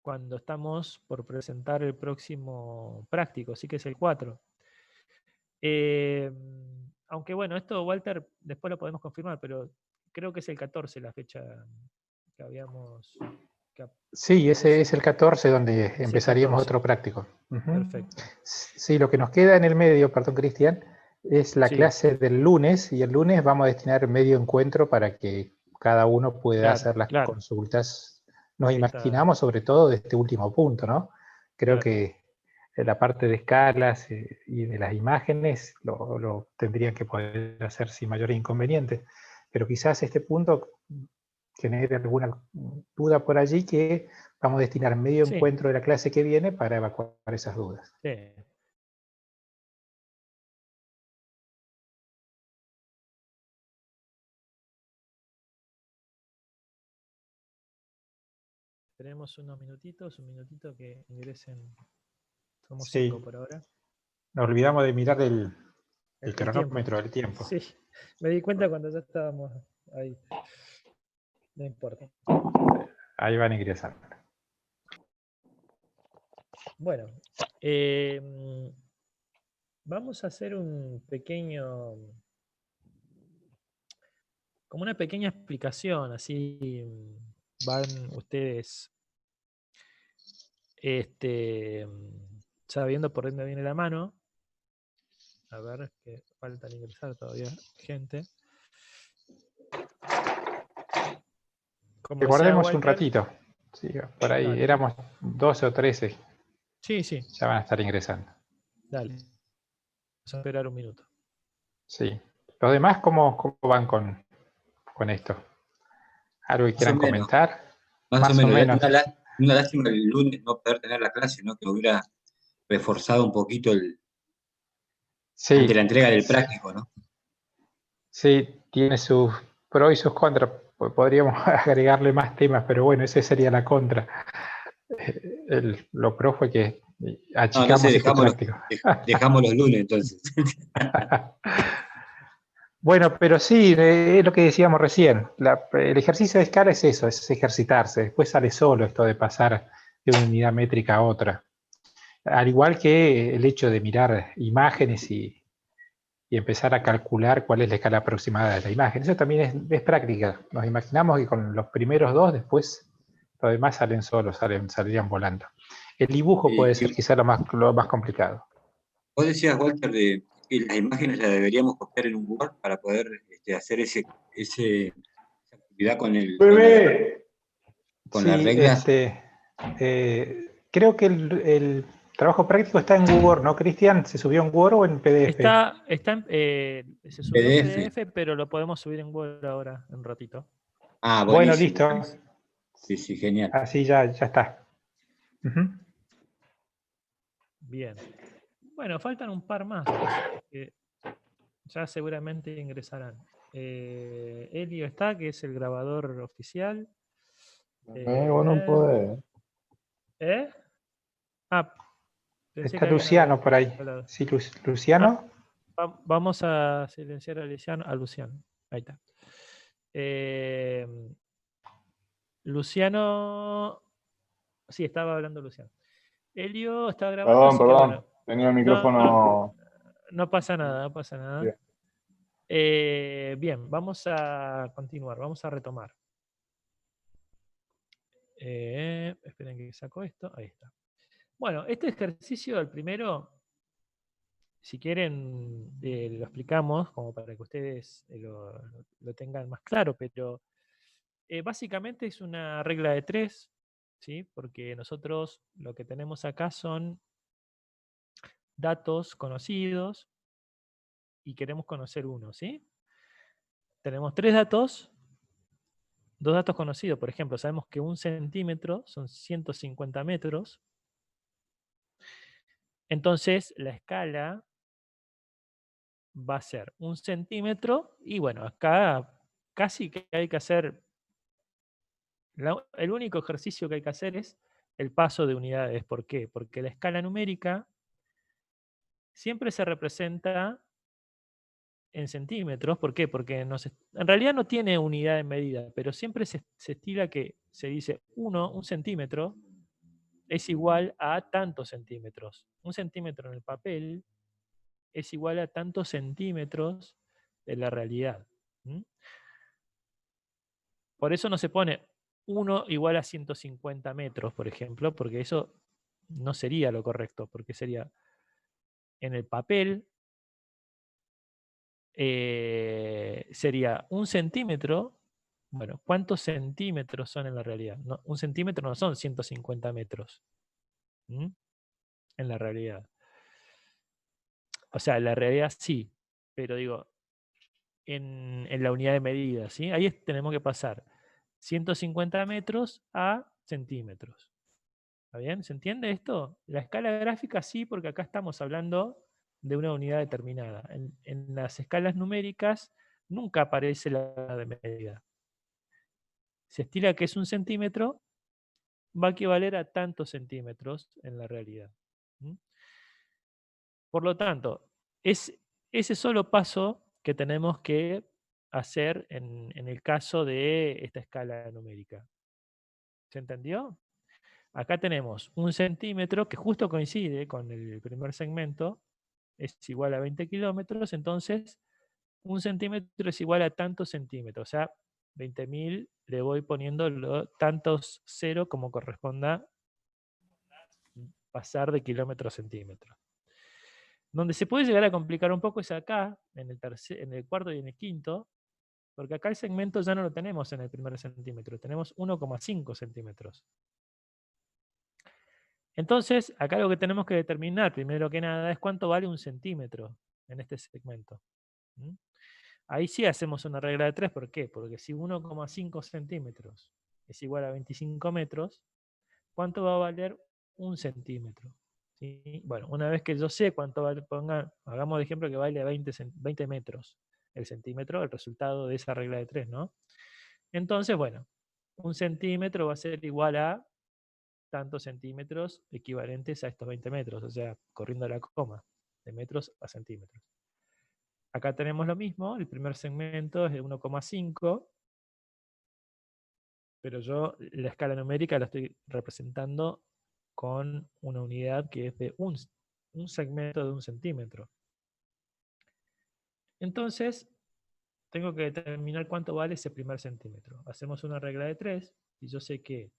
cuando estamos por presentar el próximo práctico, así que es el 4. Aunque bueno, esto, Walter, después lo podemos confirmar, pero creo que es el 14 la fecha que habíamos... Sí, ese es el 14 donde empezaríamos 14. Otro práctico. Perfecto. Sí, lo que nos queda en el medio, perdón, Cristian, es la clase del lunes, y el lunes vamos a destinar medio encuentro para que cada uno pueda hacer las consultas. Nos imaginamos sobre todo de este último punto, ¿no? Creo que la parte de escalas y de las imágenes lo tendrían que poder hacer sin mayor inconveniente, pero quizás este punto genere alguna duda por allí, que vamos a destinar medio encuentro de la clase que viene para evacuar esas dudas. Sí. Tenemos unos minutitos, un minutito que ingresen. Somos 5 por ahora. Nos olvidamos de mirar el cronómetro del tiempo. Sí, me di cuenta cuando ya estábamos ahí. No importa. Ahí van ingresando. Bueno, vamos a hacer como una pequeña explicación, así van ustedes sabiendo por dónde viene la mano. A ver, que faltan ingresar todavía gente. Que guardemos un ratito. Sí, por ahí éramos 12 o 13. Sí. Ya van a estar ingresando. Dale. Vamos a esperar un minuto. Sí. ¿Los demás cómo van con esto? ¿Algo que quieran comentar? Más o menos. Una lástima el lunes no poder tener la clase, ¿no? Que hubiera reforzado un poquito ante la entrega del práctico, ¿no? Sí, tiene sus pros y sus contras. Podríamos agregarle más temas, pero bueno, esa sería la contra. Lo pro fue que achicamos el práctico. Dejamos los lunes, entonces. Bueno, pero sí, es lo que decíamos recién. El ejercicio de escala es eso, es ejercitarse. Después sale solo esto de pasar de una unidad métrica a otra. Al igual que el hecho de mirar imágenes y empezar a calcular cuál es la escala aproximada de la imagen. Eso también es práctica. Nos imaginamos que con los primeros dos, después los demás salen solos, saldrían volando. El dibujo puede ser quizá lo más complicado. Vos decías, Walter, de que las imágenes las deberíamos copiar en un Word para poder hacer esa actividad con Sí, las reglas. creo que el trabajo práctico está en Word, ¿no, Cristian? ¿Se subió en Word o en PDF? Se subió en PDF. PDF, pero lo podemos subir en Word ahora, en un ratito. Ah, bueno, buenísimo. listo. Buenísimo. Sí, genial. Así ya está. Bien. Bueno, faltan un par más que ya seguramente ingresarán. Elio está, que es el grabador oficial. Vos no podés. Ah, pensé Está que alguien Luciano había por ahí. hablado. Sí, Luciano. Vamos a silenciar a Luciano. Ahí está. Luciano. Sí, estaba hablando Luciano. Elio está grabando. Perdón, así que bueno. tenía el micrófono. No pasa nada, no pasa nada. Bien. Bien, vamos a continuar, vamos a retomar. Esperen que saco esto. Ahí está. Bueno, este ejercicio, el primero, si quieren, lo explicamos como para que ustedes lo tengan más claro, pero básicamente es una regla de 3, ¿sí? Porque nosotros lo que tenemos acá son datos conocidos y queremos conocer uno, ¿sí? Tenemos 3 datos, 2 datos conocidos. Por ejemplo, sabemos que 1 centímetro son 150 metros. Entonces, la escala va a ser 1 centímetro y bueno, acá casi que hay que hacer, el único ejercicio que hay que hacer es el paso de unidades. ¿Por qué? Porque la escala numérica siempre se representa en centímetros. ¿Por qué? Porque en realidad no tiene unidad de medida, pero siempre se estila que se dice 1 centímetro es igual a tantos centímetros. 1 centímetro en el papel es igual a tantos centímetros de la realidad. Por eso no se pone 1 igual a 150 metros, por ejemplo, porque eso no sería lo correcto, porque sería en el papel, sería 1 centímetro. Bueno, ¿cuántos centímetros son en la realidad? No, 1 centímetro no son 150 metros. En la realidad. O sea, en la realidad sí, pero digo, en la unidad de medida, ¿sí? Ahí tenemos que pasar 150 metros a centímetros. ¿Está bien? ¿Se entiende esto? La escala gráfica sí, porque acá estamos hablando de una unidad determinada. En las escalas numéricas nunca aparece la unidad de medida. Se estila que es 1 centímetro, va a equivaler a tantos centímetros en la realidad. Por lo tanto, es ese solo paso que tenemos que hacer en el caso de esta escala numérica. ¿Se entendió? Acá tenemos 1 centímetro que justo coincide con el primer segmento, es igual a 20 kilómetros, entonces 1 centímetro es igual a tantos centímetros, o sea, 20.000 le voy poniendo tantos cero como corresponda pasar de kilómetro a centímetro. Donde se puede llegar a complicar un poco es acá, en el cuarto y en el quinto, porque acá el segmento ya no lo tenemos en el primer centímetro, tenemos 1,5 centímetros. Entonces, acá lo que tenemos que determinar, primero que nada, es cuánto vale 1 centímetro en este segmento. Ahí sí hacemos una regla de 3, ¿por qué? Porque si 1,5 centímetros es igual a 25 metros, ¿cuánto va a valer 1 centímetro? ¿Sí? Bueno, una vez que yo sé cuánto vale, hagamos de ejemplo que vale 20 metros el centímetro, el resultado de esa regla de 3, ¿no? Entonces, bueno, 1 centímetro va a ser igual a tantos centímetros equivalentes a estos 20 metros, o sea, corriendo la coma, de metros a centímetros. Acá tenemos lo mismo, el primer segmento es de 1,5, pero yo la escala numérica la estoy representando con una unidad que es de un segmento de 1 centímetro. Entonces, tengo que determinar cuánto vale ese primer centímetro. Hacemos una regla de 3 y yo sé que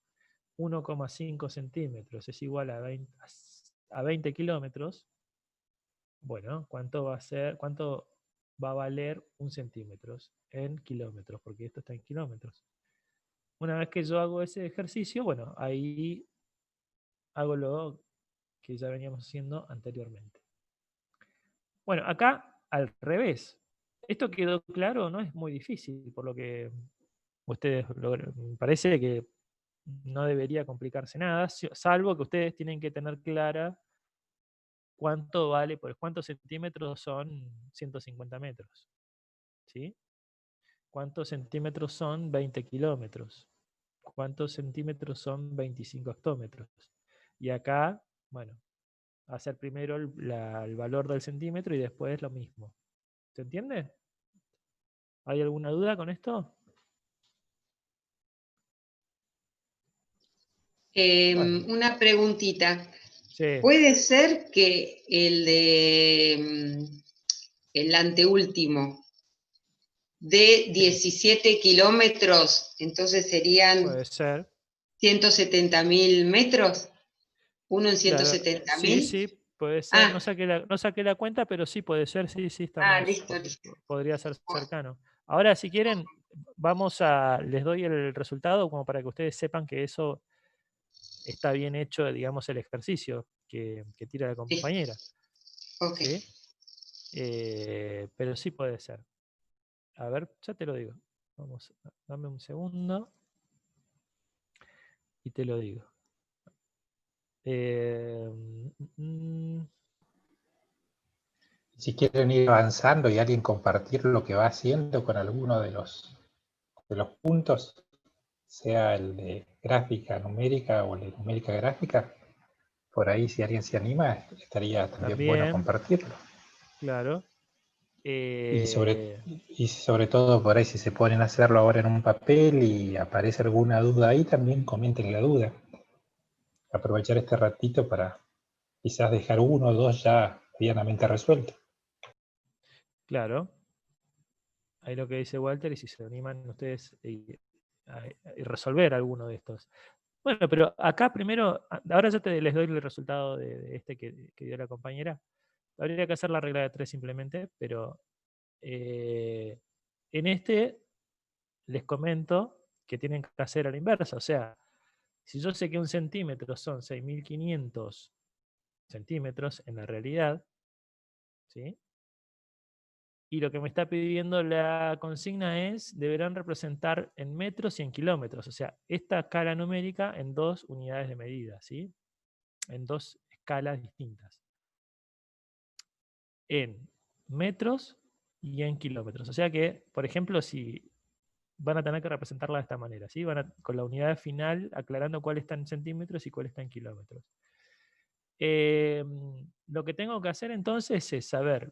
1,5 centímetros es igual a 20 kilómetros. Bueno, ¿cuánto va a valer 1 centímetro en kilómetros? Porque esto está en kilómetros. Una vez que yo hago ese ejercicio, bueno, ahí hago lo que ya veníamos haciendo anteriormente. Bueno, acá al revés. ¿Esto quedó claro? No es muy difícil, por lo que ustedes me parece que no debería complicarse nada, salvo que ustedes tienen que tener clara cuánto vale, pues cuántos centímetros son 150 metros. ¿Sí? ¿Cuántos centímetros son 20 kilómetros? ¿Cuántos centímetros son 25 hectómetros? Y acá, bueno, hacer primero el valor del centímetro y después lo mismo. ¿Se entiende? ¿Hay alguna duda con esto? Una preguntita. Sí. ¿Puede ser que el anteúltimo de 17 kilómetros, entonces serían Puede ser. 170.000 metros? ¿Uno en Claro, 170.000? sí, puede ser. Ah, No saqué la cuenta, pero sí puede ser, sí, estamos, listo. podría ser cercano. Ahora, si quieren, les doy el resultado como para que ustedes sepan que eso está bien hecho, digamos, el ejercicio que tira la compañera. Ok. ¿Sí? Pero sí puede ser. A ver, ya te lo digo. Dame un segundo y te lo digo. Si quieren ir avanzando y alguien compartir lo que va haciendo con alguno de los puntos, sea el de gráfica numérica o el de numérica gráfica, por ahí si alguien se anima, estaría también bueno compartirlo. Claro. Y sobre todo por ahí, si se ponen a hacerlo ahora en un papel y aparece alguna duda ahí, también comenten la duda. Aprovechar este ratito para quizás dejar uno o dos ya medianamente resueltos. Claro. Ahí lo que dice Walter, y si se animan ustedes a resolver alguno de estos. Bueno, pero acá primero, ahora ya les doy el resultado de este que dio la compañera. Habría que hacer la regla de 3 simplemente, pero en este les comento que tienen que hacer a la inversa. O sea, si yo sé que 1 centímetro son 6.500 centímetros en la realidad, ¿sí? Y lo que me está pidiendo la consigna es, deberán representar en metros y en kilómetros. O sea, esta escala numérica en 2 unidades de medida, ¿sí? En 2 escalas distintas. En metros y en kilómetros. O sea que, por ejemplo, si van a tener que representarla de esta manera, ¿sí? Con la unidad final aclarando cuál está en centímetros y cuál está en kilómetros. Lo que tengo que hacer entonces es saber,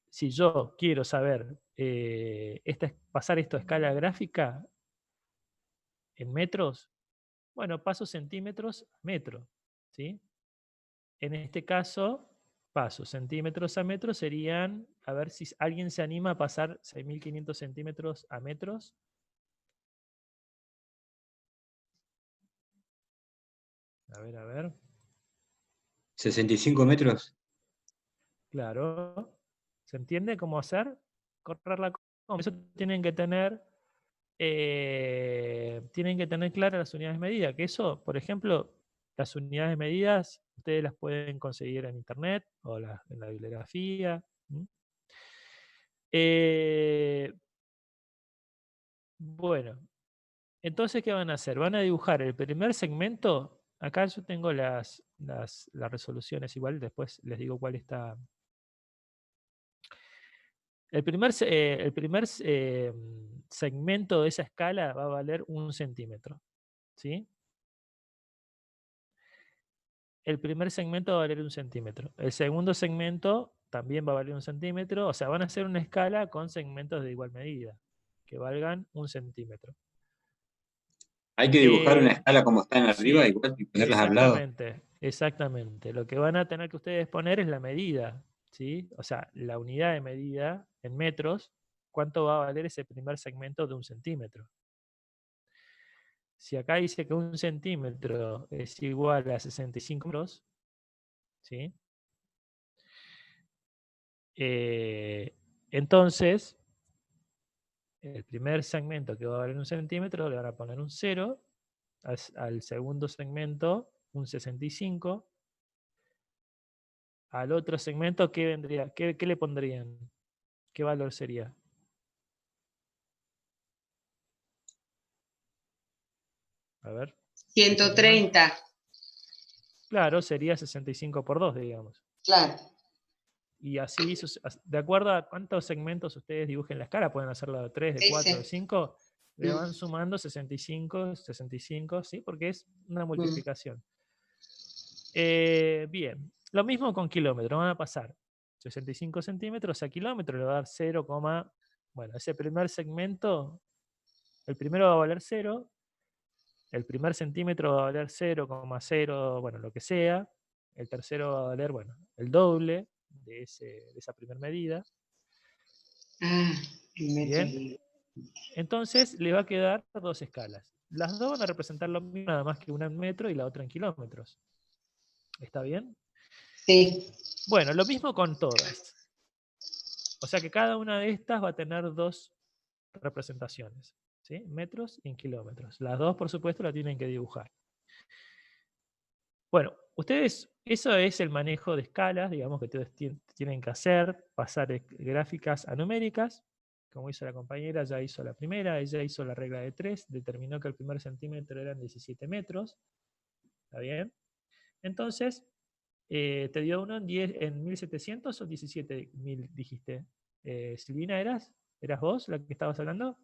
si yo quiero saber, pasar esto a escala gráfica en metros, bueno, paso centímetros a metro, ¿sí? En este caso, paso centímetros a metros serían, a ver si alguien se anima a pasar 6.500 centímetros a metros. A ver. 65 metros. Claro. ¿Se entiende cómo hacer? Correr la coma. Eso tienen que tener claras las unidades de medida. Que eso, por ejemplo, las unidades de medidas, ustedes las pueden conseguir en internet o en la bibliografía. Bueno, entonces, ¿qué van a hacer? Van a dibujar el primer segmento. Acá yo tengo las resoluciones, igual después les digo cuál está. El primer segmento de esa escala va a valer 1 centímetro. ¿Sí? El primer segmento va a valer 1 centímetro. El segundo segmento también va a valer 1 centímetro. O sea, van a hacer una escala con segmentos de igual medida, que valgan 1 centímetro. Hay que dibujar una escala como está en arriba, sí, igual y ponerlas al lado. exactamente. Lo que van a tener que ustedes poner es la medida, ¿sí? O sea, la unidad de medida en metros, cuánto va a valer ese primer segmento de 1 centímetro. Si acá dice que 1 centímetro es igual a 65 metros, ¿sí? Entonces, el primer segmento que va a valer 1 centímetro le van a poner un 0, al segundo segmento un 65, al otro segmento, ¿qué vendría? ¿Qué le pondrían? ¿Qué valor sería? A ver. 130. Claro, sería 65 por 2, digamos. Claro. Y así, de acuerdo a cuántos segmentos ustedes dibujen la escala, pueden hacerlo de 3, de 4, de 5, le van sumando 65, 65, ¿sí? Porque es una multiplicación. Bien, lo mismo con kilómetros, van a pasar 65 centímetros a kilómetros, le va a dar 0, bueno, ese primer segmento, el primero va a valer 0, el primer centímetro va a valer 0,0, bueno, lo que sea, el tercero va a valer, bueno, el doble de esa primera medida. Bien, entonces le va a quedar dos escalas. Las dos van a representar lo mismo, nada más que una en metro y la otra en kilómetros. ¿Está bien? Sí. Bueno, lo mismo con todas. O sea que cada una de estas va a tener dos representaciones, ¿sí? Metros y en kilómetros. Las dos, por supuesto, la tienen que dibujar. Bueno, ustedes, eso es el manejo de escalas, digamos, que ustedes tienen que hacer, pasar gráficas a numéricas, como hizo la compañera, ya hizo la primera, ella hizo la regla de 3, determinó que el primer centímetro eran 17 metros, ¿está bien? Entonces, te dio uno en 1700 o 17.000, dijiste. Silvina, ¿eras vos la que estabas hablando?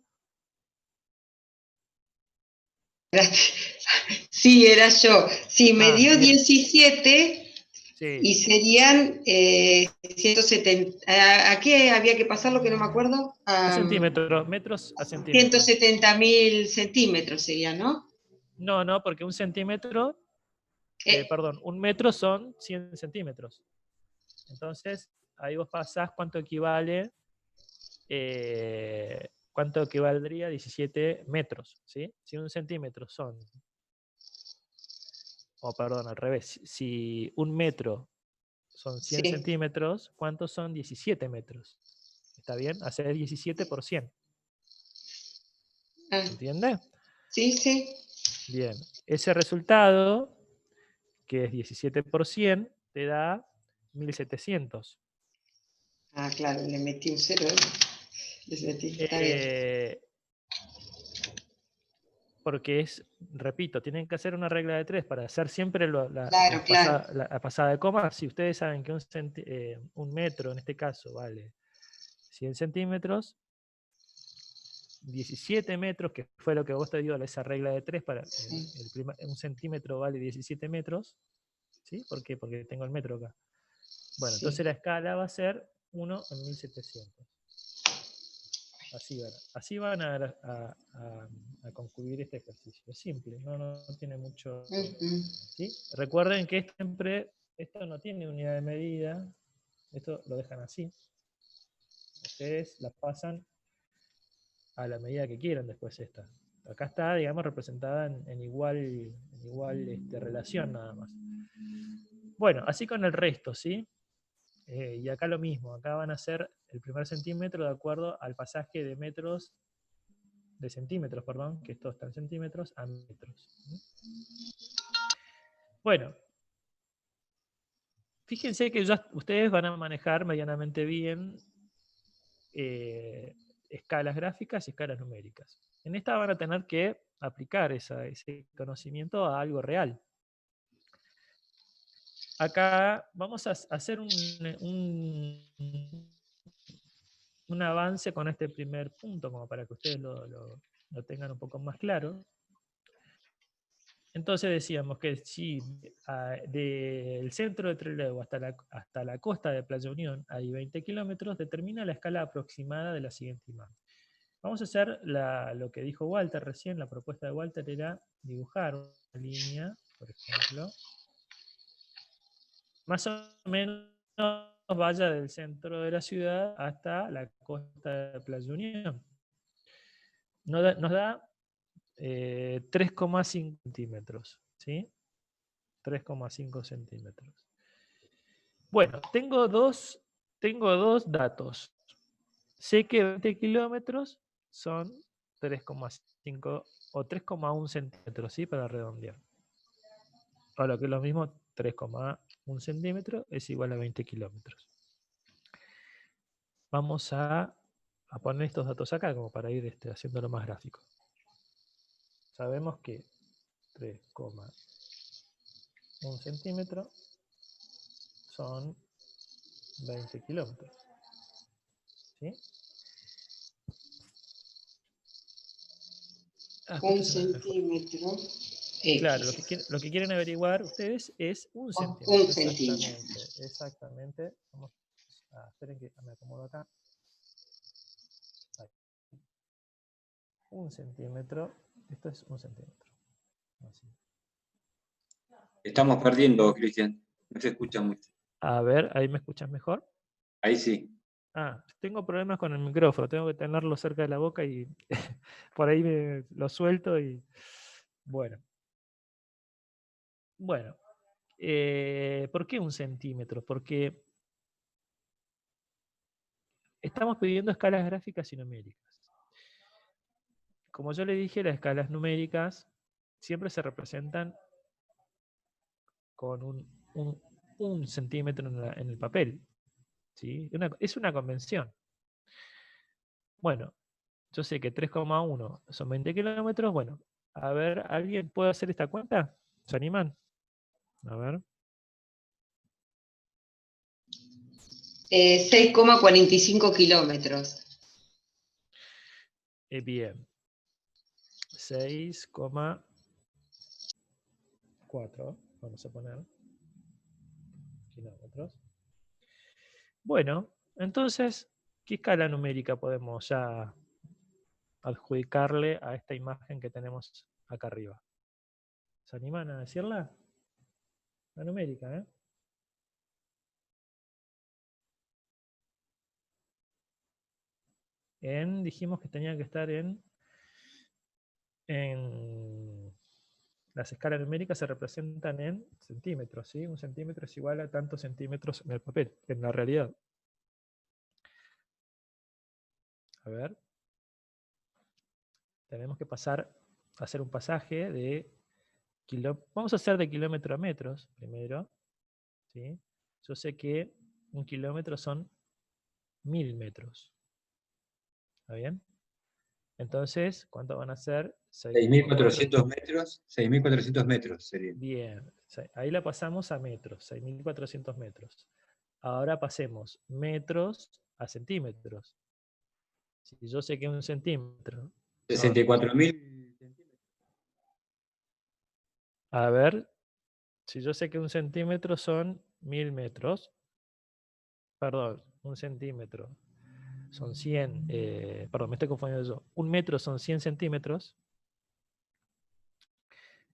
Sí, era yo. Sí, me dio Bien. 17 Sí. y serían 170. ¿A qué había que pasar lo que no me acuerdo? A centímetros, metros a centímetros. 170.000 centímetros sería, ¿no? No, porque un centímetro, perdón, un metro son 100 centímetros. Entonces, ahí vos pasás cuánto equivaldría 17 metros, ¿sí? Si un centímetro son, perdón, al revés, si un metro son 100 Sí. centímetros, ¿cuántos son 17 metros? ¿Está bien? Hacer 17 por 100. ¿Entiende? Sí, sí. Bien. Ese resultado, que es 17 por 100, te da 1700. Ah, claro, le metí un 0. Está bien. Porque repito, tienen que hacer una regla de 3 para hacer siempre la Claro. pasada de coma. Si ustedes saben que un metro, en este caso, vale 100 centímetros, 17 metros, que fue lo que vos te dio esa regla de 3, para un centímetro vale 17 metros, ¿sí? ¿Por qué? Porque tengo el metro acá. Bueno, entonces la escala va a ser 1 en 1700. Así van a concluir este ejercicio. Es simple, no tiene mucho. ¿Sí? Recuerden que esto no tiene unidad de medida, esto lo dejan así. Ustedes la pasan a la medida que quieran después esta. Acá está, digamos, representada en igual relación nada más. Bueno, así con el resto, ¿sí? Y acá lo mismo, acá van a ser el primer centímetro de acuerdo al pasaje de centímetros, perdón, que esto está en centímetros, a metros. Bueno, fíjense que ya ustedes van a manejar medianamente bien escalas gráficas y escalas numéricas. En esta van a tener que aplicar ese conocimiento a algo real. Acá vamos a hacer un avance con este primer punto, como para que ustedes lo tengan un poco más claro. Entonces decíamos que si del centro de Trelew hasta la costa de Playa Unión hay 20 kilómetros, determina la escala aproximada de la siguiente imagen. Vamos a hacer lo que dijo Walter recién. La propuesta de Walter era dibujar una línea, por ejemplo, más o menos vaya del centro de la ciudad hasta la costa de Playa Unión. Nos da 3,5 centímetros, ¿sí? 3,5 centímetros. Bueno, tengo dos datos. Sé que 20 kilómetros son 3,5 o 3,1 centímetros, ¿sí? Para redondear. O lo que es lo mismo, 3,1 centímetros es igual a 20 kilómetros. Vamos a poner estos datos acá como para ir haciéndolo más gráfico. Sabemos que 3,1 centímetro son 20 kilómetros. ¿Sí? Un centímetro. Claro, lo que quieren averiguar ustedes es un centímetro. Un centímetro. Exactamente. Vamos a esperen que me acomodo acá. Ahí. Un centímetro. Esto es un centímetro. Así. Estamos perdiendo, Cristian. No se escucha mucho. A ver, ¿ahí me escuchas mejor? Ahí sí. Tengo problemas con el micrófono. Tengo que tenerlo cerca de la boca y por ahí lo suelto y... Bueno. Bueno. ¿Por qué un centímetro? Porque estamos pidiendo escalas gráficas y numéricas. Como yo le dije, las escalas numéricas siempre se representan con un centímetro en el papel. ¿Sí? Es una convención. Bueno, yo sé que 3,1 son 20 kilómetros. Bueno, a ver, ¿alguien puede hacer esta cuenta? ¿Se animan? A ver. 6,45 kilómetros. Bien. 6,4 vamos a poner kilómetros. Bueno, entonces, ¿qué escala numérica podemos ya adjudicarle a esta imagen que tenemos acá arriba? ¿Se animan a decirla? La numérica, ¿eh? Dijimos que tenía que estar en las escalas numéricas se representan en centímetros, ¿sí? Un centímetro es igual a tantos centímetros en el papel, en la realidad. A ver. Tenemos que hacer un pasaje de vamos a hacer de kilómetro a metros primero, ¿sí? Yo sé que un kilómetro son 1000 metros. ¿Está bien? Entonces, ¿cuánto van a ser? 6.400 metros. 6.400 metros sería. Bien, ahí la pasamos a metros, 6.400 metros. Ahora pasemos metros a centímetros. Si yo sé que un centímetro 64.000 centímetros. A ver, si yo sé que un centímetro son 1000 metros, perdón, un centímetro son 100, perdón, me estoy confundiendo yo. Un metro son 100 centímetros.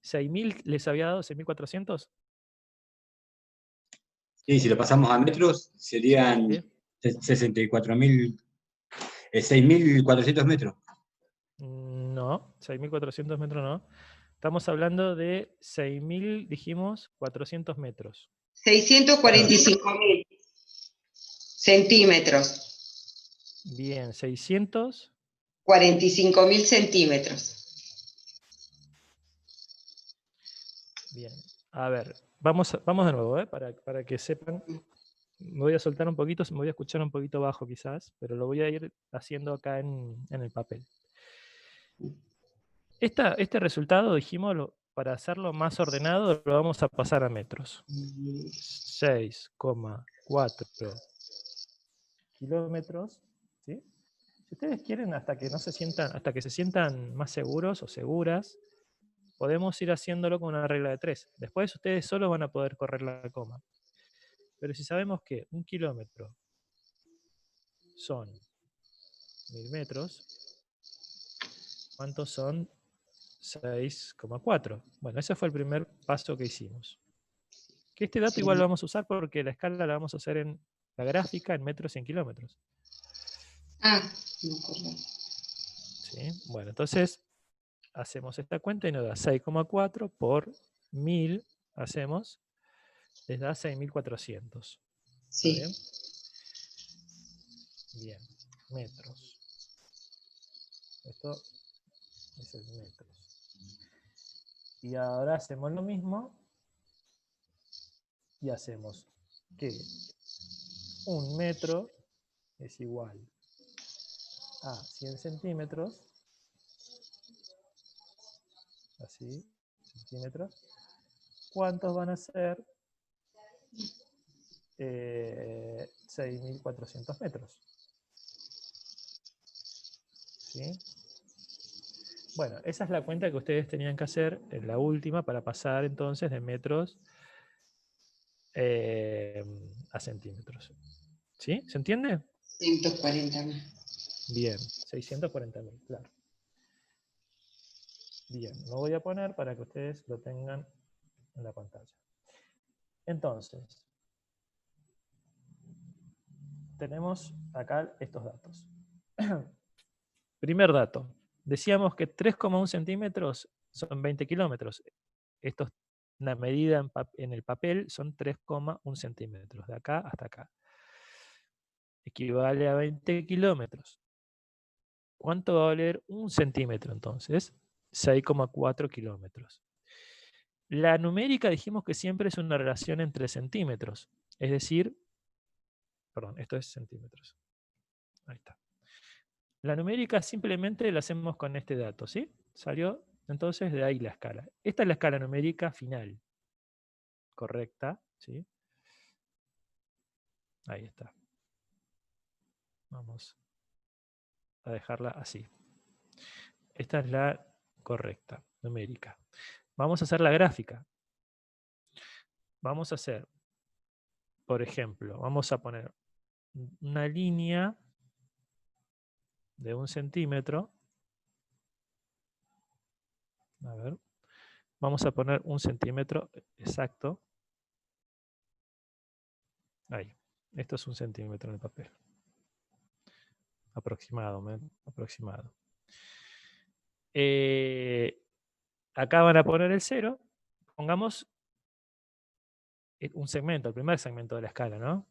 6.000 les había dado, 6.400. Sí, si lo pasamos a metros, serían 64.000, 6.400 metros. No, 6.400 metros no. Estamos hablando de 6.000, dijimos, 400 metros. 645.000 centímetros. Bien, 600. 45.000 centímetros. Bien, a ver, vamos de nuevo, para que sepan. Me voy a soltar un poquito, me voy a escuchar un poquito bajo quizás, pero lo voy a ir haciendo acá en el papel. Este resultado, dijimos, para hacerlo más ordenado, lo vamos a pasar a metros. 6,4 kilómetros. ¿Sí? Si ustedes quieren, hasta que se sientan más seguros o seguras, podemos ir haciéndolo con una regla de 3. Después ustedes solo van a poder correr la coma. Pero si sabemos que un kilómetro son 1000 metros, ¿Cuántos son 6,4? Bueno, ese fue el primer paso que hicimos. Que este dato igual lo vamos a usar porque la escala la vamos a hacer en la gráfica en metros y en kilómetros. Ah, me acuerdo. ¿Sí? Bueno, entonces hacemos esta cuenta y nos da 6,4 por 1000, hacemos, les da 6.400. Sí. ¿Bien? Bien, metros. Esto es el metros. Y ahora hacemos lo mismo y hacemos que 1 metro es igual a 100 centímetros, así, centímetros. ¿Cuántos van a ser? 6.400 metros. ¿Sí? Bueno, esa es la cuenta que ustedes tenían que hacer en la última para pasar entonces de metros a centímetros. ¿Sí? ¿Se entiende? 140.000. Bien, 640.000, claro. Bien, lo voy a poner para que ustedes lo tengan en la pantalla. Entonces, tenemos acá estos datos. Primer dato. Decíamos que 3,1 centímetros son 20 kilómetros. Esto es una medida en el papel, son 3,1 centímetros, de acá hasta acá. Equivale a 20 kilómetros. ¿Cuánto va a valer 1 centímetro entonces? 6,4 kilómetros. La numérica dijimos que siempre es una relación entre centímetros. Es decir, perdón, esto es centímetros. Ahí está. La numérica simplemente la hacemos con este dato, ¿sí? Salió entonces de ahí la escala. Esta es la escala numérica final. Correcta, ¿sí? Ahí está. Vamos a dejarla así. Esta es la correcta, numérica. Vamos a hacer la gráfica. Vamos a hacer, por ejemplo, vamos a poner una línea de 1 centímetro. A ver. Vamos a poner 1 centímetro exacto. Ahí. Esto es 1 centímetro en el papel. Aproximado. Aproximado. Acá van a poner el 0. Pongamos un segmento, el primer segmento de la escala, ¿no?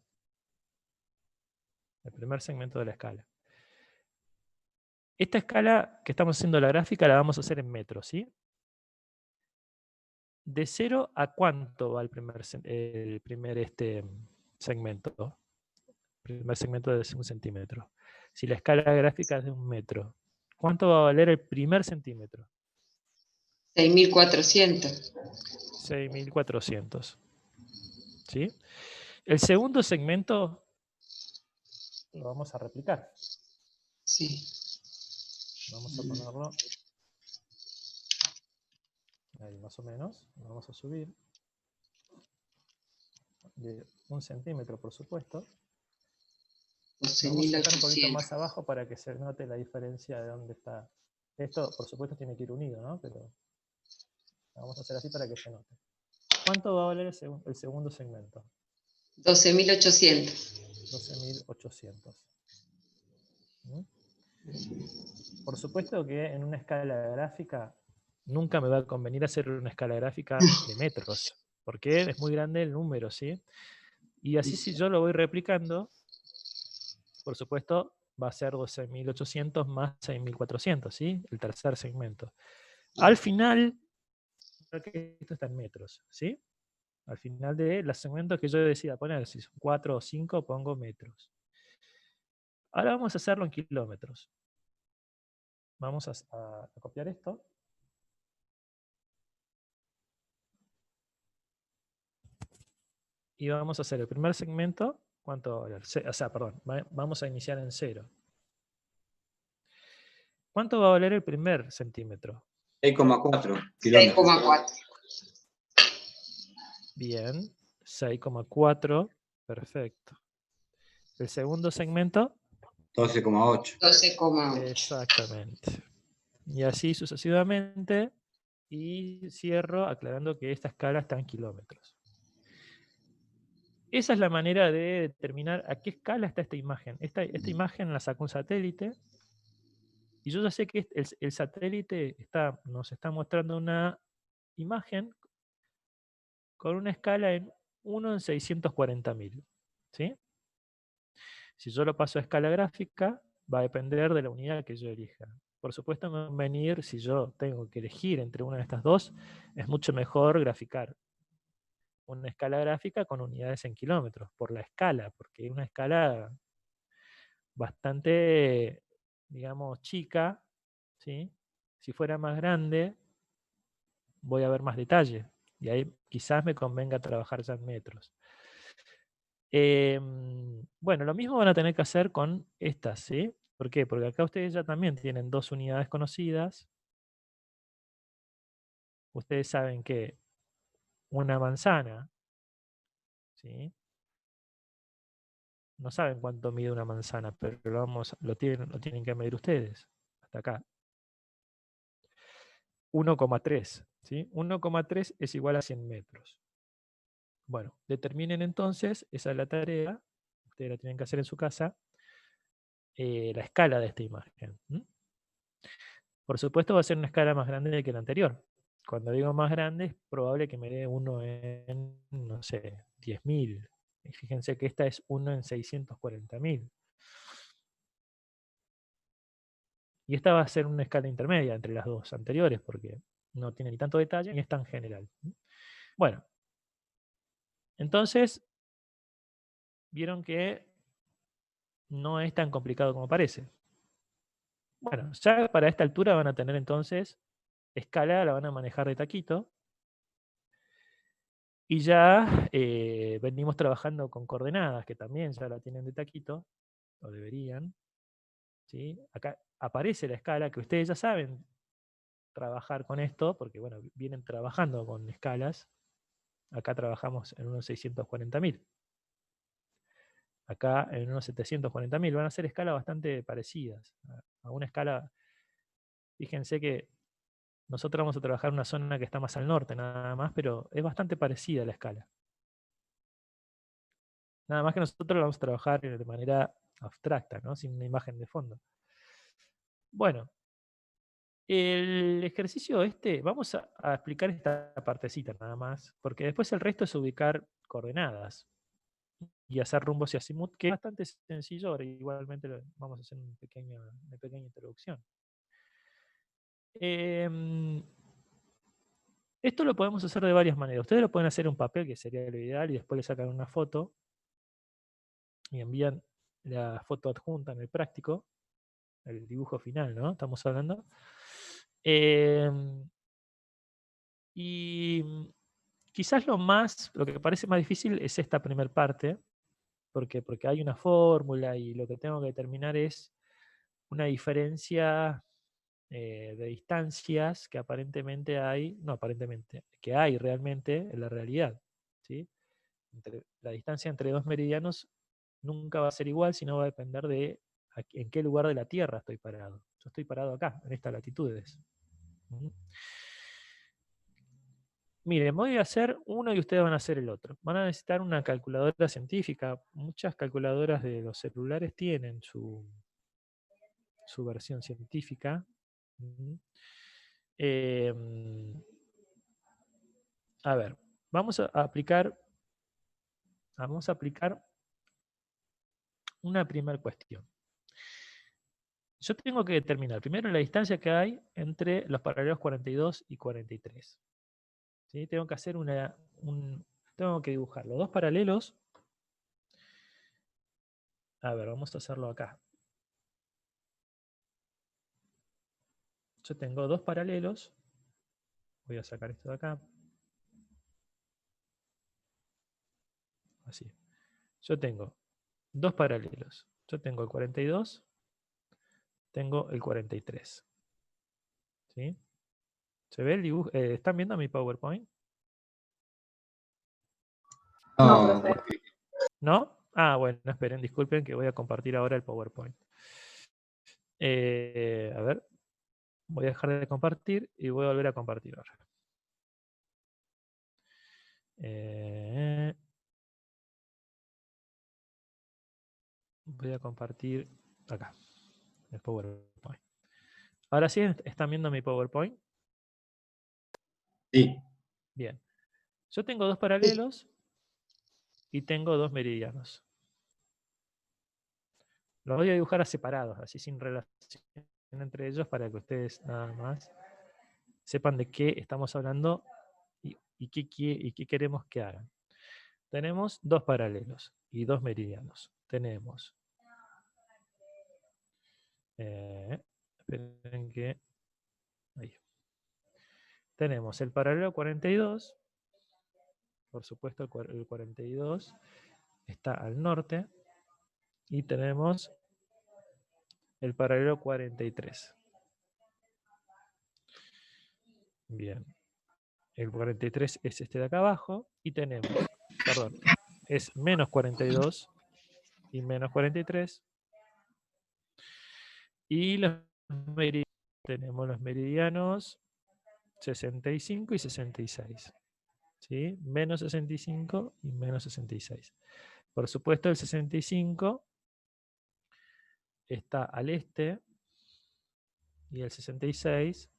El primer segmento de la escala. Esta escala que estamos haciendo la gráfica la vamos a hacer en metros, ¿sí? ¿De 0 a cuánto va el primer segmento? El primer segmento de 1 centímetro. Si la escala gráfica es de 1 metro, ¿cuánto va a valer el primer centímetro? 6.400. 6.400. ¿Sí? El segundo segmento lo vamos a replicar. Sí. Vamos a ponerlo ahí más o menos. Lo vamos a subir de 1 centímetro, por supuesto. Lo vamos a sacar un poquito más abajo para que se note la diferencia de dónde está. Esto, por supuesto, tiene que ir unido, ¿no? Pero lo vamos a hacer así para que se note. ¿Cuánto va a valer el segundo segmento? 12.800. 12.800. Por supuesto que en una escala gráfica nunca me va a convenir hacer una escala gráfica de metros, porque es muy grande el número, ¿sí? Y así si yo lo voy replicando, por supuesto va a ser 12.800 más 6.400, ¿sí? El tercer segmento. Al final, esto está en metros, ¿sí? Al final de los segmentos que yo decida poner, si son 4 o 5, pongo metros. Ahora vamos a hacerlo en kilómetros. Vamos a copiar esto. Y vamos a hacer el primer segmento. ¿Cuánto va a valer? O sea, perdón, vamos a iniciar en 0. ¿Cuánto va a valer el primer centímetro? 6,4 kilómetros. 6,4. Bien, 6,4. Perfecto. El segundo segmento. 12,8. 12,8. Exactamente. Y así sucesivamente. Y cierro aclarando que esta escala está en kilómetros. Esa es la manera de determinar a qué escala está esta imagen. Esta imagen la sacó un satélite. Y yo ya sé que el satélite nos está mostrando una imagen con una escala en 1 en 640.000. ¿Sí? Si yo lo paso a escala gráfica, va a depender de la unidad que yo elija. Por supuesto, me va a venir, si yo tengo que elegir entre una de estas dos, es mucho mejor graficar una escala gráfica con unidades en kilómetros, por la escala, porque es una escala bastante, digamos, chica, ¿sí? Si fuera más grande, voy a ver más detalle, y ahí quizás me convenga trabajar ya en metros. Bueno, lo mismo van a tener que hacer con estas, ¿sí? ¿Por qué? Porque acá ustedes ya también tienen dos unidades conocidas. Ustedes saben que una manzana, ¿sí? No saben cuánto mide una manzana, pero lo tienen que medir ustedes. Hasta acá. 1,3, ¿sí? 1,3 es igual a 100 metros. Bueno, determinen entonces, esa es la tarea, ustedes la tienen que hacer en su casa, la escala de esta imagen. Por supuesto va a ser una escala más grande que la anterior. Cuando digo más grande, es probable que me dé uno en, no sé, 10.000. Y fíjense que esta es 1 en 640.000. Y esta va a ser una escala intermedia entre las dos anteriores, porque no tiene ni tanto detalle ni es tan general. Bueno, entonces, vieron que no es tan complicado como parece. Bueno, ya para esta altura van a tener entonces escala, la van a manejar de taquito. Y ya venimos trabajando con coordenadas, que también ya la tienen de taquito, o deberían. ¿Sí? Acá aparece la escala, que ustedes ya saben trabajar con esto, porque bueno, vienen trabajando con escalas. Acá trabajamos en unos 640.000. Acá en unos 740.000. Van a ser escalas bastante parecidas. A una escala, fíjense que nosotros vamos a trabajar en una zona que está más al norte nada más, pero es bastante parecida a la escala. Nada más que nosotros lo vamos a trabajar de manera abstracta, ¿no? Sin una imagen de fondo. Bueno, el ejercicio vamos a explicar esta partecita nada más, porque después el resto es ubicar coordenadas y hacer rumbos y azimut, que es bastante sencillo. Ahora igualmente vamos a hacer una pequeña introducción. Esto lo podemos hacer de varias maneras. Ustedes lo pueden hacer en un papel, que sería lo ideal, y después le sacan una foto y envían la foto adjunta en el práctico, el dibujo final, ¿no? Estamos hablando. Y quizás lo que parece más difícil es esta primera parte, porque hay una fórmula y lo que tengo que determinar es una diferencia de distancias que aparentemente hay, no aparentemente, que hay realmente en la realidad, ¿sí? La distancia entre dos meridianos nunca va a ser igual, sino va a depender de en qué lugar de la Tierra estoy parado. Yo estoy parado acá, en estas latitudes. Miren, voy a hacer uno y ustedes van a hacer el otro. Van a necesitar una calculadora científica. Muchas calculadoras de los celulares tienen su versión científica. A ver, vamos a aplicar una primera cuestión. Yo tengo que determinar primero la distancia que hay entre los paralelos 42 y 43. ¿Sí? Tengo que hacer tengo que dibujar los dos paralelos. A ver, vamos a hacerlo acá. Yo tengo dos paralelos. Voy a sacar esto de acá. Así. Yo tengo dos paralelos. Yo tengo el 42, tengo el 43. ¿Sí? ¿Se ve el dibujo? ¿Están viendo mi PowerPoint? No, profe. ¿No? Ah, bueno, esperen, disculpen que voy a compartir ahora el PowerPoint. A ver. Voy a dejar de compartir y voy a volver a compartir ahora. Voy a compartir acá, el PowerPoint. Ahora sí, ¿están viendo mi PowerPoint? Sí. Bien. Yo tengo dos paralelos y tengo dos meridianos. Los voy a dibujar a separados, así sin relación entre ellos, para que ustedes nada más sepan de qué estamos hablando y qué queremos que hagan. Tenemos dos paralelos y dos meridianos. Tenemos... esperen que... Ahí. Tenemos el paralelo 42. Por supuesto, el 42 está al norte. Y tenemos el paralelo 43. Bien. El 43 es este de acá abajo. Y tenemos, perdón, es menos 42 y menos 43. Y tenemos los meridianos 65 y 66. ¿Sí? Menos 65 y menos 66. Por supuesto, el 65 está al este y el 66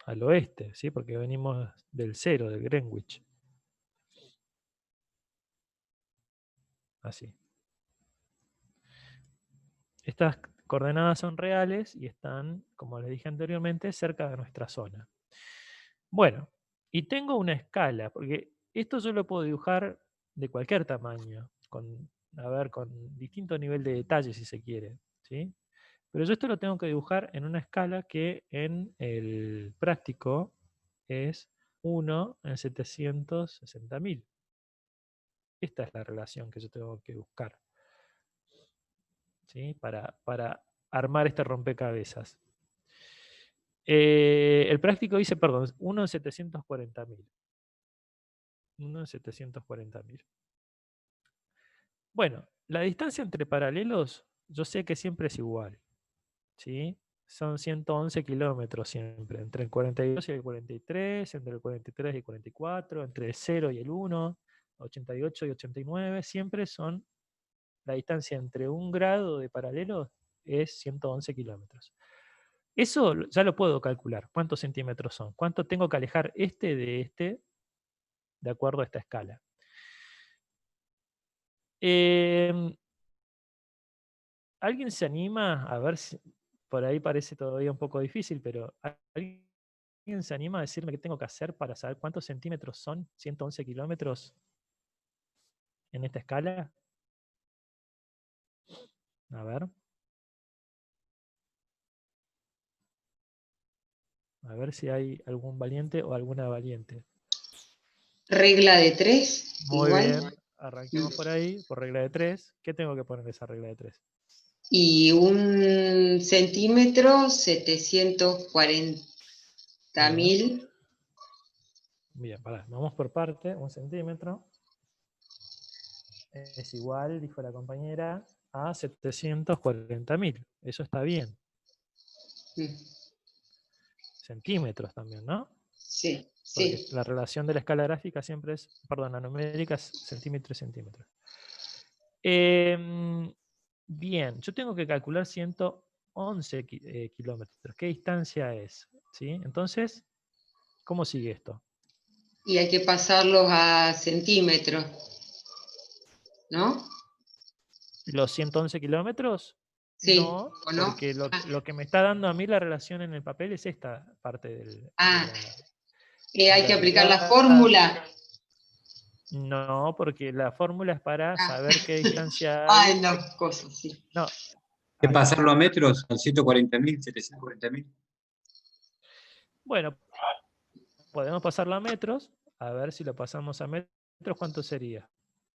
al oeste, ¿sí? Porque venimos del 0, del Greenwich. Así. Estas coordenadas son reales y están, como les dije anteriormente, cerca de nuestra zona. Bueno, y tengo una escala, porque esto yo lo puedo dibujar de cualquier tamaño, con distinto nivel de detalle si se quiere, ¿sí? Pero yo esto lo tengo que dibujar en una escala que en el práctico es 1 en 760.000. Esta es la relación que yo tengo que buscar, ¿sí? Para armar este rompecabezas. El práctico dice, perdón, 1 en 740.000. 1 en 740.000. Bueno, la distancia entre paralelos, yo sé que siempre es igual, ¿sí? Son 111 kilómetros siempre, entre el 42 y el 43, entre el 43 y el 44, entre el 0 y el 1, 88 y 89, siempre son, la distancia entre un grado de paralelos es 111 kilómetros. Eso ya lo puedo calcular, cuántos centímetros son, cuánto tengo que alejar este de acuerdo a esta escala. ¿Alguien se anima a ver si, por ahí parece todavía un poco difícil, pero ¿alguien se anima a decirme qué tengo que hacer para saber cuántos centímetros son 111 kilómetros en esta escala? A ver. A ver si hay algún valiente o alguna valiente. Regla de 3, Muy igual. bien, arranquemos por ahí, por regla de 3. ¿Qué tengo que poner en esa regla de 3? Y 1 centímetro, 740.000. Bien, pará, vamos por parte. 1 centímetro es igual, dijo la compañera, a 740.000. Eso está bien. Centímetros también, ¿no? Sí, Porque sí. la relación de la escala gráfica siempre es, perdón, la numérica es centímetro y centímetro. Bien, yo tengo que calcular 111 kilómetros. ¿Qué distancia es? ¿Sí? Entonces, ¿cómo sigue esto? Y hay que pasarlos a centímetros, ¿no? ¿Los 111 kilómetros? Sí, No, ¿o no? porque lo que me está dando a mí la relación en el papel es esta parte de Hay que aplicar la realidad. fórmula. No, porque la fórmula es para saber qué distancia hay. Ay, no, cosas, sí. No. ¿Qué pasarlo a metros? ¿Al 140.000, 740.000? Bueno, podemos pasarlo a metros. A ver si lo pasamos a metros, ¿cuánto sería?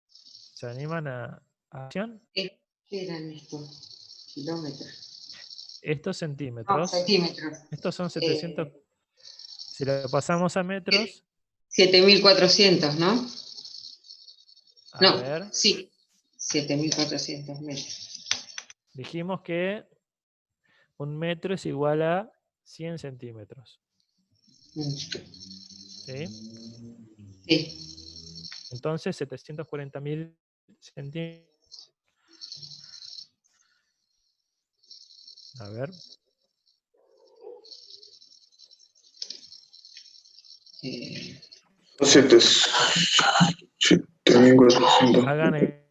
¿Se animan a acción? ¿Qué eran estos? Kilómetros. Estos centímetros. No, centímetros. Estos son 700. Si lo pasamos a metros. 7.400, ¿no? A ver. Sí. 7.400 metros. Dijimos que un metro es igual a 100 centímetros. ¿Sí? Sí. Entonces, 740.000 centímetros. A ver. Eh, 7.400. Hagan el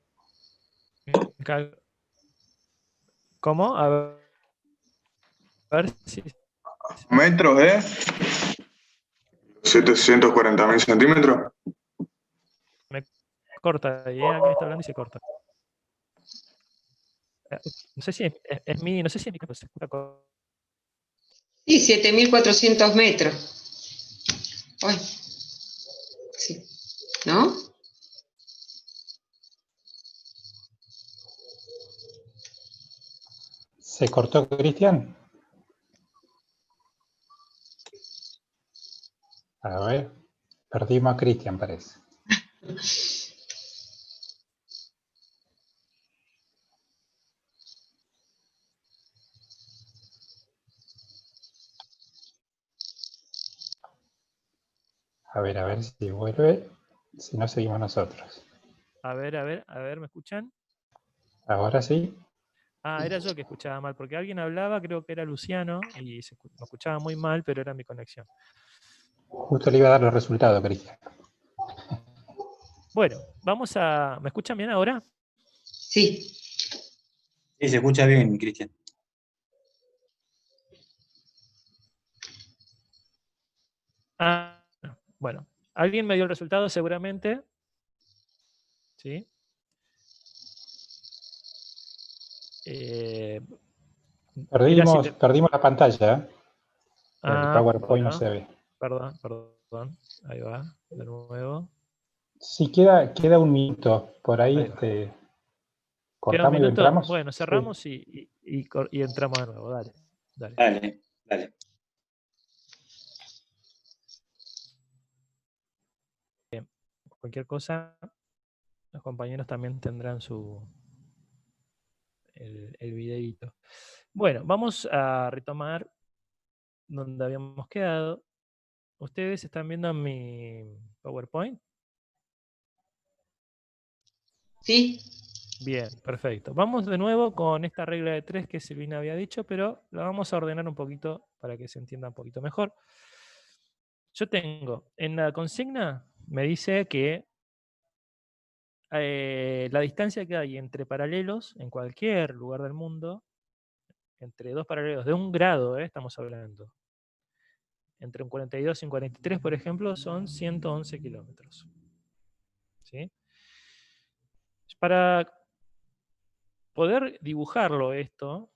¿cómo? A ver si Metros, 740.000 centímetros. me corta ahí, alguien está hablando y se corta. No sé si es mi, no sé si es mi cosa. Sí, 7.400 metros. Ay. Sí. ¿No? ¿Se cortó, Cristian? A ver, perdimos a Cristian, parece. A ver si vuelve. Si no, seguimos nosotros. A ver, ¿me escuchan? Ahora sí. Ah, era yo que escuchaba mal, porque alguien hablaba, creo que era Luciano, y me escuchaba muy mal, pero era mi conexión. Justo le iba a dar los resultados, Cristian. Bueno, vamos a... ¿Me escuchan bien ahora? Sí. Sí, se escucha bien, Cristian. Ah, bueno. ¿Alguien me dio el resultado seguramente? ¿Sí? Perdimos la pantalla. El PowerPoint no bueno, se ve. perdón. Ahí va, de nuevo. Sí, queda un minuto. Por ahí, Ahí va. ¿Queda un cortamos y minuto? entramos. Bueno, cerramos y entramos de nuevo. Dale. Dale. Cualquier cosa, los compañeros también tendrán el videíto. Bueno, vamos a retomar donde habíamos quedado. ¿Ustedes están viendo mi PowerPoint? Sí. Bien, perfecto. Vamos de nuevo con esta regla de 3 que Silvina había dicho, pero la vamos a ordenar un poquito para que se entienda un poquito mejor. Yo tengo, en la consigna me dice que la distancia que hay entre paralelos en cualquier lugar del mundo, entre dos paralelos de 1 grado, estamos hablando, entre un 42 y un 43, por ejemplo, son 111 kilómetros. ¿Sí? Para poder dibujarlo esto,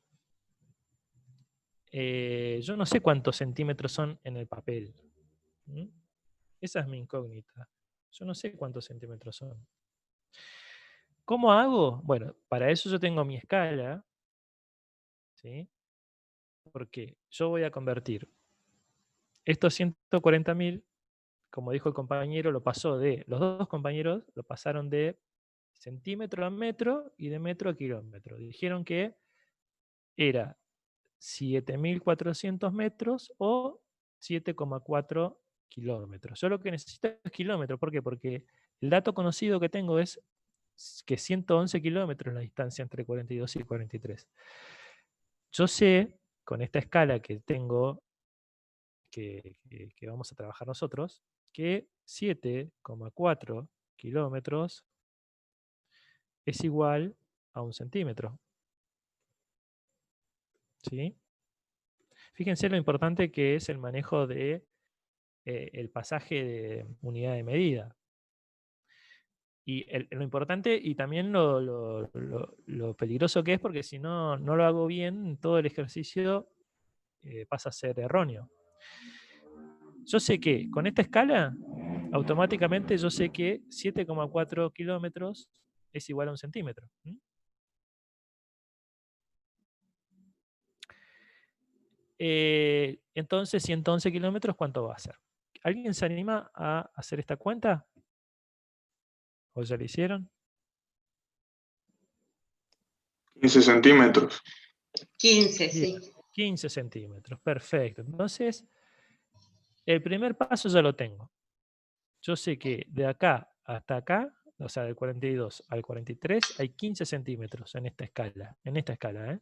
yo no sé cuántos centímetros son en el papel. ¿Mm? Esa es mi incógnita. Yo no sé cuántos centímetros son. ¿Cómo hago? Bueno, para eso yo tengo mi escala, ¿sí? Porque yo voy a convertir estos 140.000, como dijo el compañero, los dos compañeros lo pasaron de centímetro a metro y de metro a kilómetro. Dijeron que era 7.400 metros o 7,4 kilómetros. Yo lo que necesito es kilómetros. ¿Por qué? Porque el dato conocido que tengo es que 111 kilómetros es la distancia entre 42 y 43. Yo sé, con esta escala que tengo, que vamos a trabajar nosotros, que 7,4 kilómetros es igual a 1 centímetro. ¿Sí? Fíjense lo importante que es el manejo de el pasaje de unidad de medida. Y lo importante y también lo peligroso que es, porque si no lo hago bien, todo el ejercicio pasa a ser erróneo. Yo sé que con esta escala, automáticamente yo sé que 7,4 kilómetros es igual a 1 centímetro. Entonces, 111 kilómetros, ¿cuánto va a ser? ¿Alguien se anima a hacer esta cuenta? ¿O ya lo hicieron? 15 centímetros. 15, Bien. sí. 15 centímetros, perfecto. Entonces, el primer paso ya lo tengo. Yo sé que de acá hasta acá, o sea, del 42 al 43, hay 15 centímetros en esta escala. ¿Eh?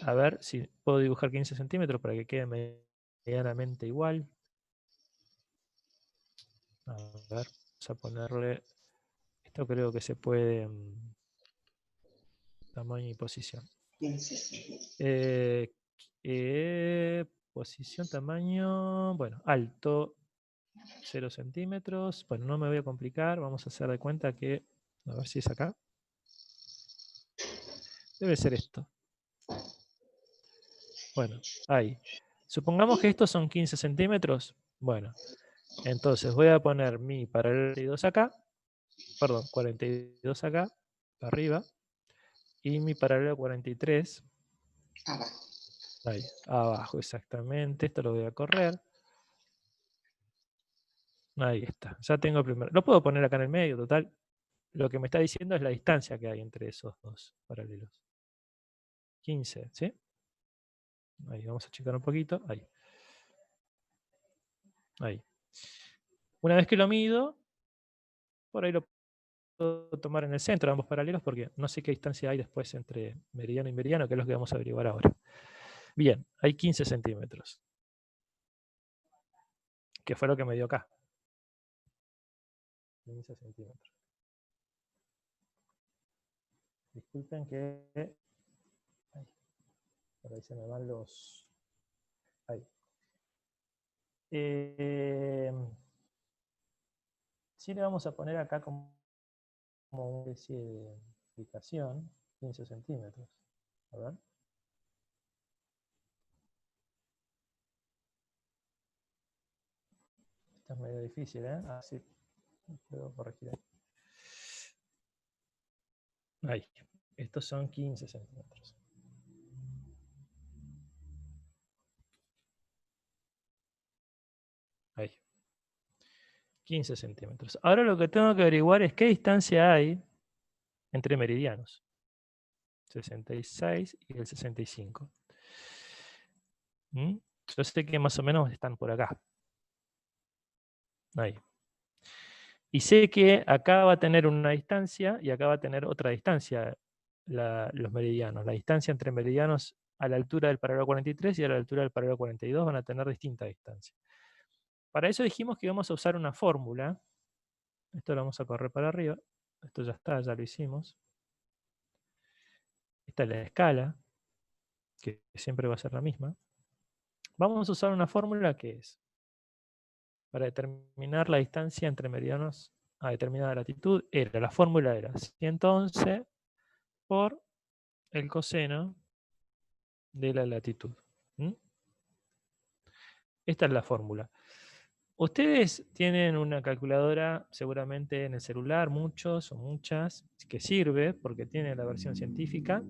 A ver si puedo dibujar 15 centímetros para que quede medianamente igual. A ver, vamos a ponerle... Esto creo que se puede... tamaño y posición. Posición, tamaño... Bueno, alto, 0 centímetros. Bueno, no me voy a complicar. Vamos a hacer de cuenta que... A ver si es acá. Debe ser esto. Bueno, ahí. Supongamos que estos son 15 centímetros. Bueno, entonces voy a poner mi paralelo 42 acá. Perdón, 42 acá, arriba. Y mi paralelo 43. Abajo. Ahí, abajo, exactamente. Esto lo voy a correr. Ahí está. Ya tengo el primero. Lo puedo poner acá en el medio, total. Lo que me está diciendo es la distancia que hay entre esos dos paralelos. 15, ¿sí? Ahí, vamos a checar un poquito. Ahí. Ahí. Una vez que lo mido, por ahí lo puedo tomar en el centro, ambos paralelos, porque no sé qué distancia hay después entre meridiano y meridiano, que es lo que vamos a averiguar ahora. Bien, hay 15 centímetros. Que fue lo que me dio acá. 15 centímetros. Disculpen que... Por ahí se me van los... Ahí. Sí le vamos a poner acá como una especie de explicación, 15 centímetros. A ver. Esto es medio difícil, ¿eh? Ah, sí. Puedo corregir ahí. Ahí. Estos son 15 centímetros. Ahí. 15 centímetros. Ahora lo que tengo que averiguar es qué distancia hay entre meridianos. 66 y el 65. Yo sé que más o menos están por acá. Ahí. Y sé que acá va a tener una distancia y acá va a tener otra distancia los meridianos. La distancia entre meridianos a la altura del paralelo 43 y a la altura del paralelo 42 van a tener distinta distancia. Para eso dijimos que íbamos a usar una fórmula. Esto lo vamos a correr para arriba. Esto ya está, ya lo hicimos. Esta es la escala, que siempre va a ser la misma. Vamos a usar una fórmula que es para determinar la distancia entre meridianos a determinada latitud. La fórmula era 111 por el coseno de la latitud. Esta es la fórmula. Ustedes tienen una calculadora seguramente en el celular, muchos o muchas, que sirve porque tiene la versión científica.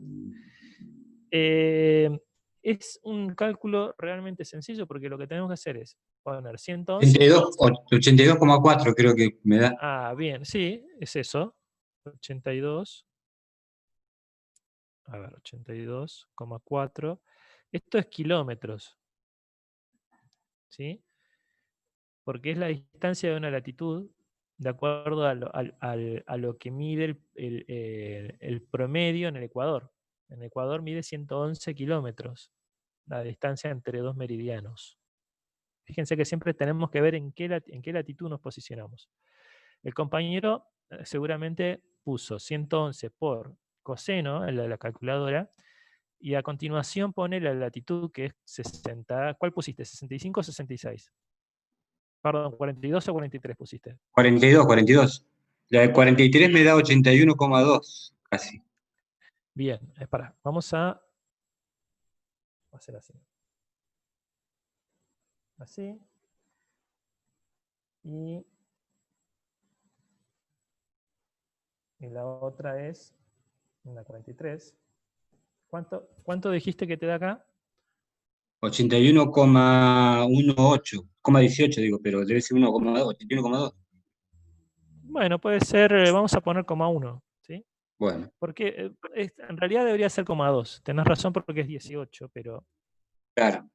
Es un cálculo realmente sencillo porque lo que tenemos que hacer es poner 111... 82,4 creo que me da. Ah, bien, sí, es eso. 82. A ver, 82,4. Esto es kilómetros. ¿Sí? Porque es la distancia de una latitud de acuerdo a lo que mide el promedio en el Ecuador. En el Ecuador mide 111 kilómetros, la distancia entre dos meridianos. Fíjense que siempre tenemos que ver en qué latitud nos posicionamos. El compañero seguramente puso 111 por coseno en la calculadora, y a continuación pone la latitud que es 60. ¿Cuál pusiste? ¿65 o 66? Perdón, 42 o 43 pusiste. 42. La de 43 me da 81,2 casi. Bien, espera, vamos a hacer así. Así. Y la otra es una 43. ¿Cuánto dijiste que te da acá? 81,18 digo, pero debe ser 1,2, 81,2. Bueno, puede ser, vamos a poner 1,, ¿sí? Bueno. Porque en realidad debería ser 2. Tenés razón porque es 18, pero... Claro,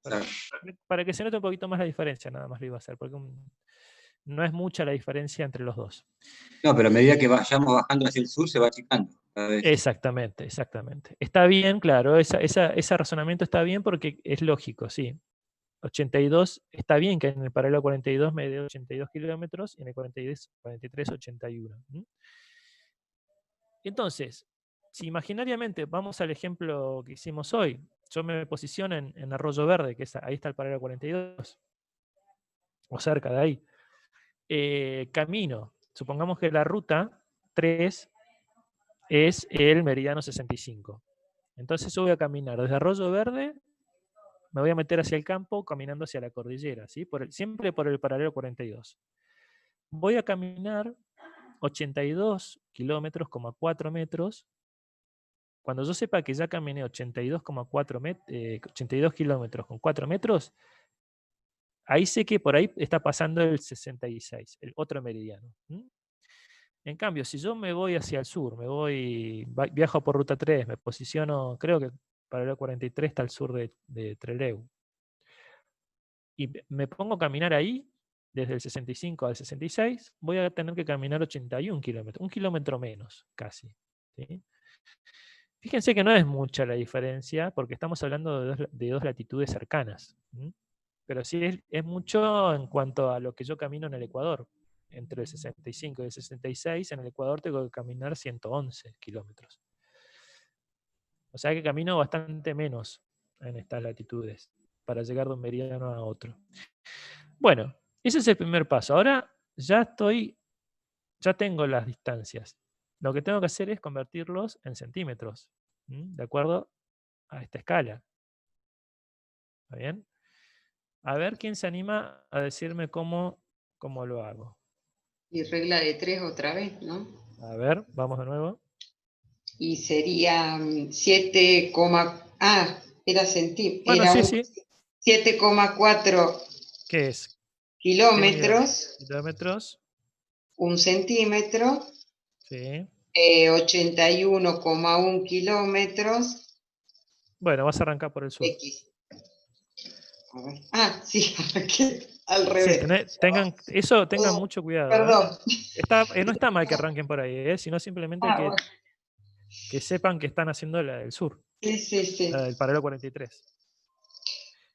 para que se note un poquito más la diferencia, nada más lo iba a hacer, porque no es mucha la diferencia entre los dos. No, pero a medida que vayamos bajando hacia el sur se va achicando cada vez. Exactamente, exactamente. Está bien, claro, ese razonamiento está bien porque es lógico, sí. 82, está bien que en el paralelo 42 me dé 82 kilómetros y en el 43, 81. Entonces, si imaginariamente vamos al ejemplo que hicimos hoy, yo me posiciono en Arroyo Verde, que ahí está el paralelo 42, o cerca de ahí. Camino, supongamos que la ruta 3 es el meridiano 65. Entonces yo voy a caminar desde Arroyo Verde, me voy a meter hacia el campo caminando hacia la cordillera, ¿sí? Siempre por el paralelo 42. Voy a caminar 82 kilómetros, 4 metros. Cuando yo sepa que ya caminé 82 kilómetros con 4 metros, ahí sé que por ahí está pasando el 66, el otro meridiano. En cambio, si yo me voy hacia el sur, viajo por ruta 3, me posiciono, creo que paralelo 43 está al sur de Trelew, y me pongo a caminar ahí, desde el 65 al 66, voy a tener que caminar 81 kilómetros, 1 kilómetro menos, casi. ¿Sí? Fíjense que no es mucha la diferencia, porque estamos hablando de dos latitudes cercanas. Pero sí es mucho en cuanto a lo que yo camino en el Ecuador. Entre el 65 y el 66, en el Ecuador tengo que caminar 111 kilómetros. O sea que camino bastante menos en estas latitudes para llegar de un meridiano a otro. Bueno, ese es el primer paso. Ahora ya tengo las distancias. Lo que tengo que hacer es convertirlos en centímetros, de acuerdo a esta escala. ¿Está bien? A ver quién se anima a decirme cómo lo hago. Y regla de 3 otra vez, ¿no? A ver, vamos de nuevo. Y sería 7, era centímetros. Bueno, era sí. 7,4 ¿Qué es? kilómetros. Kilómetros. 1 centímetro. Sí. 81,1 kilómetros. Bueno, vas a arrancar por el sur. X. A ver. Sí, arranqué al revés. Sí, tengan mucho cuidado. Perdón. No está mal que arranquen por ahí, sino simplemente Bueno. que sepan que están haciendo la del sur. Sí. La del paralelo 43.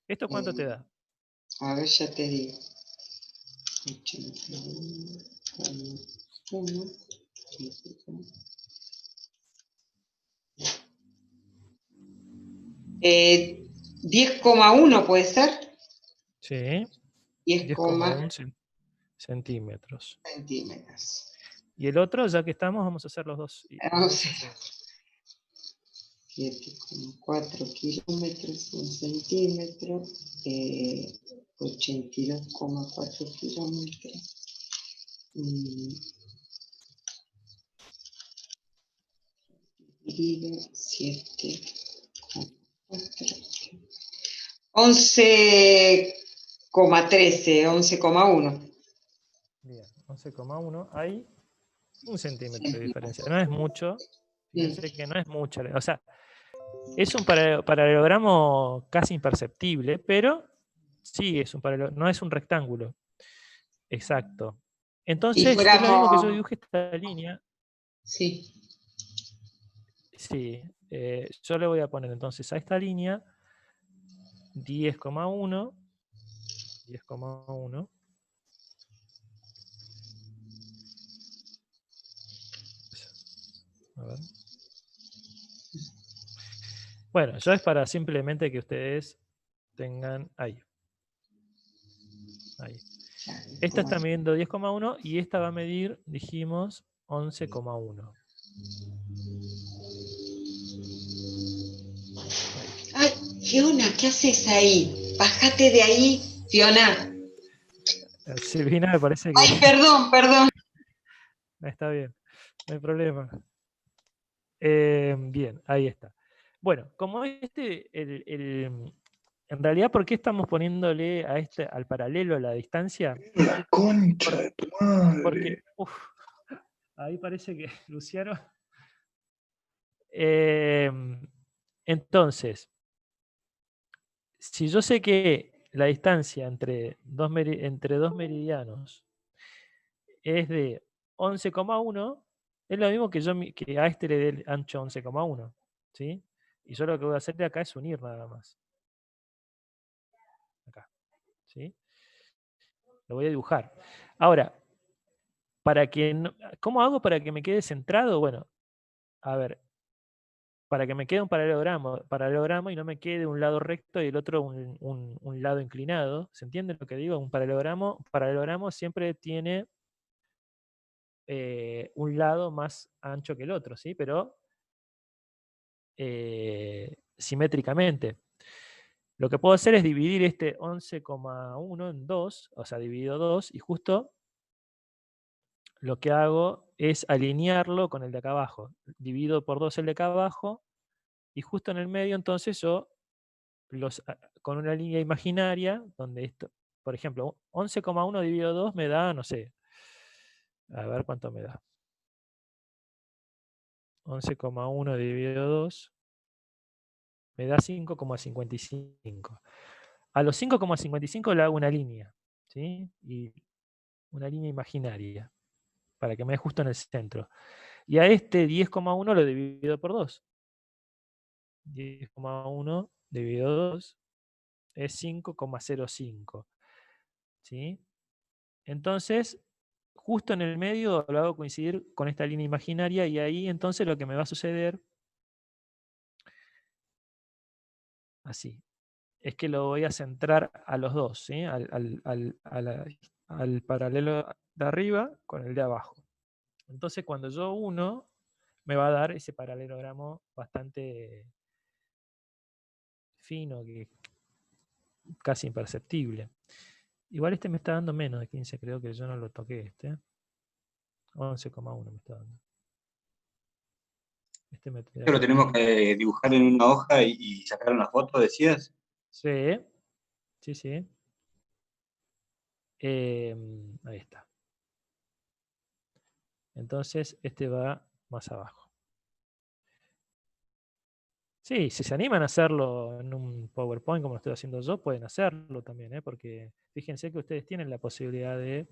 ¿Esto cuánto te da? A ver, ya te digo. 81,1. 10,1 puede ser. Sí. 10,1 centímetros. Y el otro, ya que estamos, vamos a hacer los dos. Vamos a hacer 7,4 kilómetros, 1 centímetro, 82,4 kilómetros. 7,4. 11,13, 11,1. Bien, 11,1. Hay 1 centímetro de diferencia. No es mucho. Fíjense que no es mucho. O sea, es un paralelogramo casi imperceptible, pero sí es un paralelogramo, no es un rectángulo. Exacto. Entonces, es lo mismo que yo dibuje esta línea. Sí. Sí. Yo le voy a poner entonces a esta línea 10,1. 10,1. A ver. Bueno, yo es para simplemente que ustedes tengan ahí. Esta está midiendo 10,1 y esta va a medir, dijimos, 11,1. Ay, Fiona, ¿qué haces ahí? Bájate de ahí, Fiona. Silvina, me parece que... Ay, perdón. Está bien, no hay problema. Bien, ahí está. Bueno, como en realidad, ¿por qué estamos poniéndole al paralelo la distancia? La concha de tu madre. Porque, ahí parece que Luciano Entonces, si yo sé que la distancia entre dos meridianos es de 11,1, es lo mismo que que a este le dé el ancho 11,1, ¿sí? Y yo lo que voy a hacer de acá es unir nada más. Acá, ¿sí? Lo voy a dibujar. Ahora, ¿cómo hago para que me quede centrado? Bueno, a ver, para que me quede un paralelogramo y no me quede un lado recto y el otro un lado inclinado. ¿Se entiende lo que digo? Un paralelogramo siempre tiene un lado más ancho que el otro, ¿sí? Pero simétricamente. Lo que puedo hacer es dividir este 11,1 en 2, o sea, dividido 2, y justo lo que hago es alinearlo con el de acá abajo. Divido por 2 el de acá abajo, y justo en el medio entonces yo con una línea imaginaria, donde esto, por ejemplo, 11,1 dividido 2 me da, no sé, a ver cuánto me da. 11,1 dividido 2 me da 5,55. A los 5,55 le hago una línea, ¿sí? Y una línea imaginaria, para que me dé justo en el centro. Y a este 10,1 lo divido por 2. 10,1 dividido 2 es 5,05. ¿Sí? Entonces, justo en el medio lo hago coincidir con esta línea imaginaria y ahí entonces lo que me va a suceder, así, es que lo voy a centrar a los dos, ¿sí? Al paralelo de arriba con el de abajo. Entonces, cuando yo uno, me va a dar ese paralelogramo bastante fino, que casi imperceptible. Igual este me está dando menos de 15, creo que yo no lo toqué este. 11,1 me está dando. ¿Esto lo tenemos que dibujar en una hoja y sacar una foto, decías? Sí, sí, sí. Ahí está. Entonces, este va más abajo. Sí, si se animan a hacerlo en un PowerPoint como lo estoy haciendo yo, pueden hacerlo también, ¿eh? Porque fíjense que ustedes tienen la posibilidad de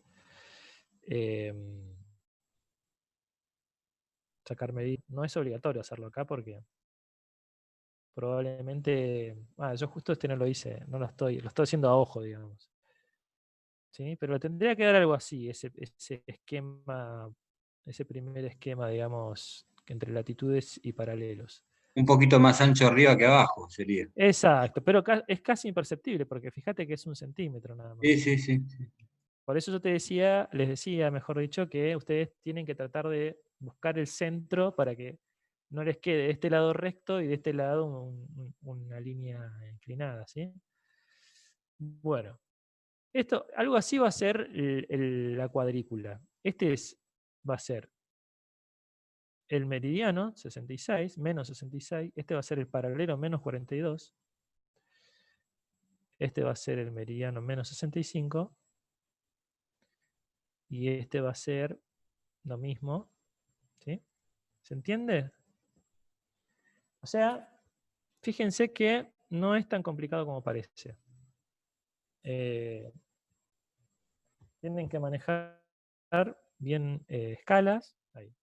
sacar medidas. No es obligatorio hacerlo acá porque probablemente... yo justo este no lo hice, lo estoy haciendo a ojo, digamos. ¿Sí? Pero tendría que dar algo así, ese esquema, ese primer esquema, digamos, entre latitudes y paralelos. Un poquito más ancho arriba que abajo sería. Exacto, pero es casi imperceptible, porque fíjate que es 1 centímetro nada más. Sí, sí, sí. Por eso yo les decía, mejor dicho, que ustedes tienen que tratar de buscar el centro para que no les quede de este lado recto y de este lado una línea inclinada, ¿sí? Bueno, algo así va a ser la cuadrícula. Va a ser el meridiano, 66, menos 66. Este va a ser el paralelo, menos 42. Este va a ser el meridiano, menos 65. Y este va a ser lo mismo. ¿Sí? ¿Se entiende? O sea, fíjense que no es tan complicado como parece. Tienen que manejar bien escalas. Ahí.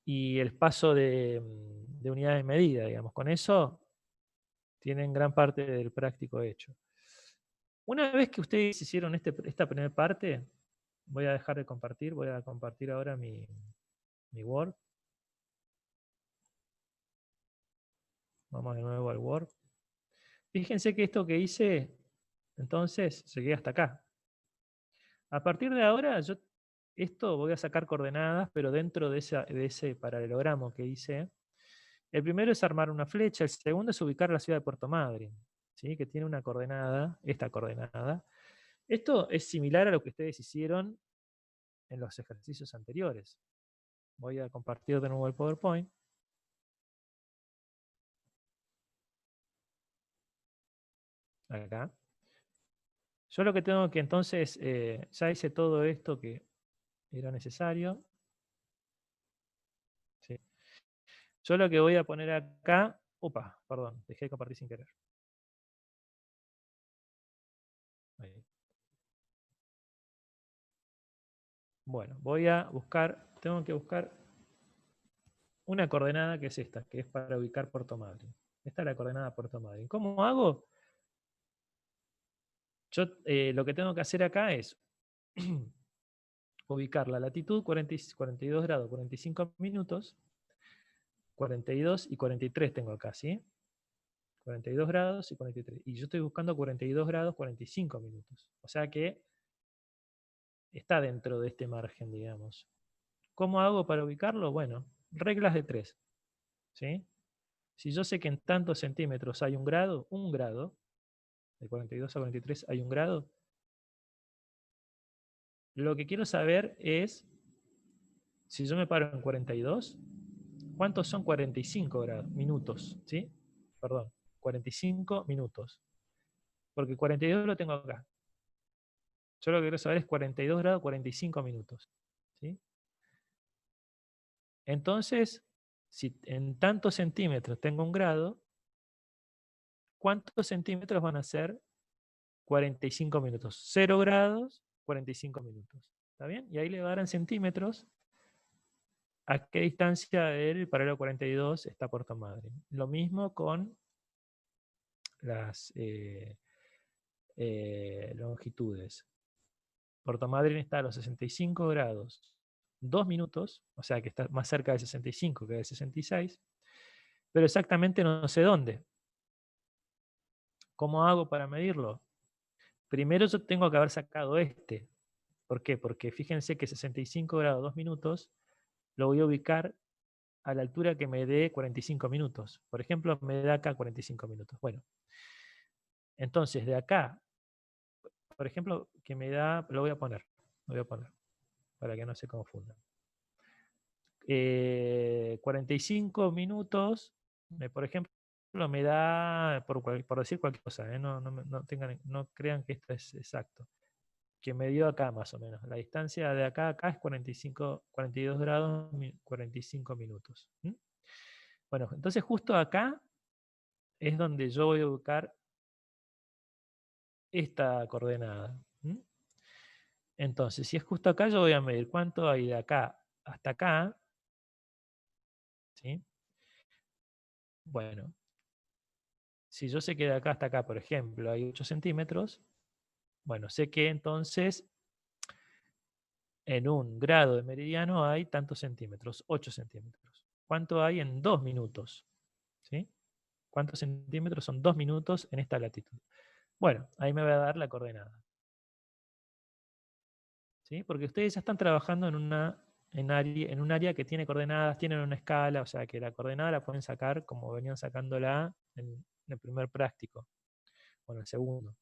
Y el paso de unidades de medida, digamos. Con eso tienen gran parte del práctico hecho. Una vez que ustedes hicieron esta primera parte, voy a dejar de compartir, voy a compartir ahora mi Word. Vamos de nuevo al Word. Fíjense que esto que hice, entonces, llegué hasta acá. A partir de ahora, esto voy a sacar coordenadas, pero dentro de ese paralelogramo que hice. El primero es armar una flecha, el segundo es ubicar la ciudad de Puerto Madryn, ¿sí? Que tiene una coordenada, esta coordenada. Esto es similar a lo que ustedes hicieron en los ejercicios anteriores. Voy a compartir de nuevo el PowerPoint. Acá. Yo lo que tengo que entonces, ya hice todo esto que era necesario. Sí. Yo lo que voy a poner acá, opa, perdón, dejé de compartir sin querer. Ahí. Bueno, voy a buscar, tengo que buscar una coordenada que es esta, que es para ubicar Puerto Madryn. Esta es la coordenada Puerto Madryn. ¿Cómo hago? Yo lo que tengo que hacer acá es ubicar la latitud 42 grados 45 minutos, 42 y 43 tengo acá, ¿sí? 42 grados y 43. Y yo estoy buscando 42 grados 45 minutos. O sea que está dentro de este margen, digamos. ¿Cómo hago para ubicarlo? Bueno, reglas de 3. ¿Sí? Si yo sé que en tantos centímetros hay un grado, de 42 a 43 hay un grado, lo que quiero saber es, si yo me paro en 42, ¿cuántos son 45 grados? Minutos, ¿sí? Perdón, 45 minutos. Porque 42 lo tengo acá. Yo lo que quiero saber es 42 grados 45 minutos. ¿Sí? Entonces, si en tantos centímetros tengo un grado, ¿cuántos centímetros van a ser 45 minutos? 0 grados, 45 minutos. ¿Está bien? Y ahí le va a dar en centímetros a qué distancia del paralelo 42 está Puerto Madryn. Lo mismo con las longitudes. Puerto Madryn está a los 65 grados 2 minutos, o sea que está más cerca de 65 que de 66, pero exactamente no sé dónde. ¿Cómo hago para medirlo? Primero yo tengo que haber sacado este. ¿Por qué? Porque fíjense que 65 grados 2 minutos lo voy a ubicar a la altura que me dé 45 minutos. Por ejemplo, me da acá 45 minutos. Bueno, entonces de acá, por ejemplo, que me da, lo voy a poner para que no se confundan. 45 minutos, por ejemplo, me da, por decir cualquier cosa, no crean que esto es exacto, que me dio acá más o menos. La distancia de acá a acá es 42 grados 45 minutos. Bueno, entonces justo acá es donde yo voy a ubicar esta coordenada. Entonces, si es justo acá, yo voy a medir cuánto hay de acá hasta acá. ¿Sí? Bueno, si yo sé que de acá hasta acá, por ejemplo, hay 8 centímetros, bueno, sé que entonces en un grado de meridiano hay tantos centímetros, 8 centímetros. ¿Cuánto hay en 2 minutos? ¿Sí? ¿Cuántos centímetros son 2 minutos en esta latitud? Bueno, ahí me va a dar la coordenada. ¿Sí? Porque ustedes ya están trabajando en un área que tiene coordenadas, tienen una escala, o sea que la coordenada la pueden sacar como venían sacándola en el primer práctico, o en el segundo.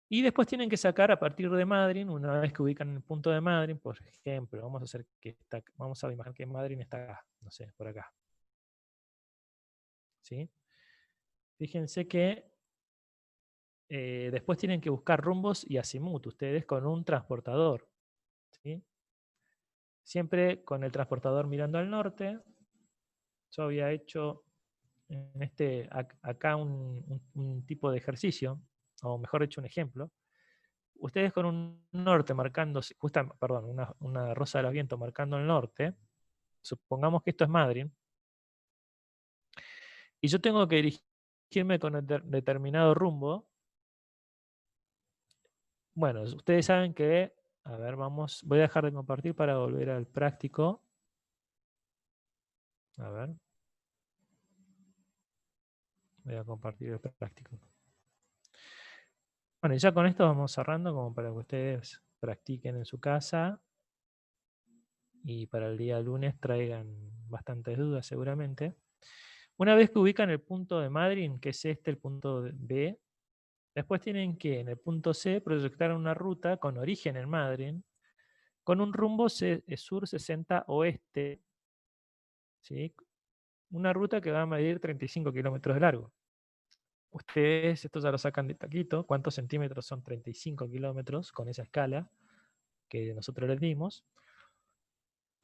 Y después tienen que sacar a partir de Madryn, una vez que ubican el punto de Madryn, por ejemplo, vamos a imaginar que Madryn está acá, no sé, por acá. ¿Sí? Fíjense que después tienen que buscar rumbos y azimut ustedes con un transportador. ¿Sí? Siempre con el transportador mirando al norte. Yo había hecho acá un tipo de ejercicio, o mejor dicho, un ejemplo. Ustedes con un norte marcando, una rosa de los vientos marcando el norte, supongamos que esto es Madryn, y yo tengo que dirigirme con determinado rumbo. Bueno, ustedes saben que, a ver, voy a dejar de compartir para volver al práctico. A ver. Voy a compartir el práctico. Bueno, y ya con esto vamos cerrando como para que ustedes practiquen en su casa y para el día lunes traigan bastantes dudas seguramente. Una vez que ubican el punto de Madryn, que es el punto B, después tienen que en el punto C proyectar una ruta con origen en Madryn, con un rumbo sur 60 oeste, ¿sí? Una ruta que va a medir 35 kilómetros de largo. Ustedes, esto ya lo sacan de taquito, ¿cuántos centímetros son 35 kilómetros con esa escala? que nosotros les dimos.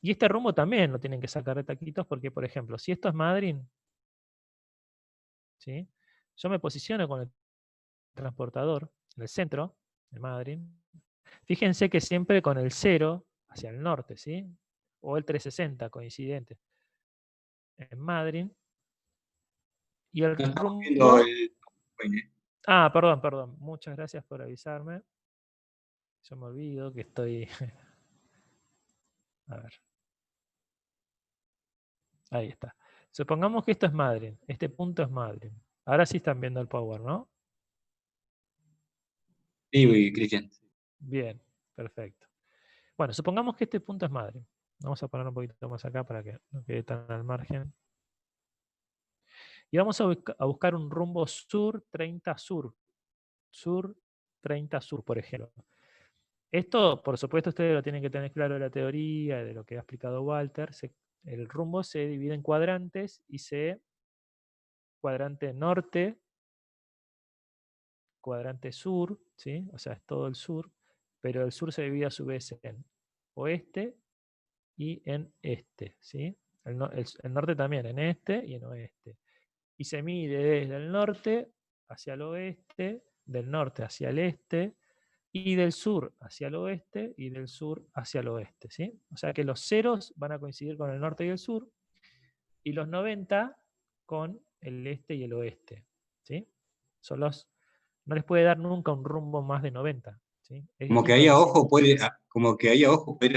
Y este rumbo también lo tienen que sacar de taquitos porque, por ejemplo, si esto es Madrid, ¿sí? Yo me posiciono con el transportador en el centro de Madrid. Fíjense que siempre con el 0 hacia el norte, ¿sí? O el 360 coincidente en Madrid. Y el rumbo... Ah, perdón. Muchas gracias por avisarme. Yo me olvido que estoy... A ver. Ahí está. Supongamos que esto es Madrid. Este punto es Madrid. Ahora sí están viendo el power, ¿no? Sí, Cristian. Bien, perfecto. Bueno, supongamos que este punto es Madrid. Vamos a poner un poquito más acá para que no quede tan al margen. Y vamos a buscar un rumbo sur 30 sur. Sur 30 sur, por ejemplo. Esto, por supuesto, ustedes lo tienen que tener claro de la teoría, de lo que ha explicado Walter. El rumbo se divide en cuadrantes y cuadrante norte, cuadrante sur, ¿sí? O sea, es todo el sur, pero el sur se divide a su vez en oeste y en este, ¿sí? El norte también, en este y en oeste. Y se mide desde el norte hacia el oeste, del norte hacia el este, y del sur hacia el oeste, y del sur hacia el oeste, ¿sí? O sea que los ceros van a coincidir con el norte y el sur, y los 90 con el este y el oeste, ¿sí? No les puede dar nunca un rumbo más de 90, ¿sí? Como que ahí a ojo puede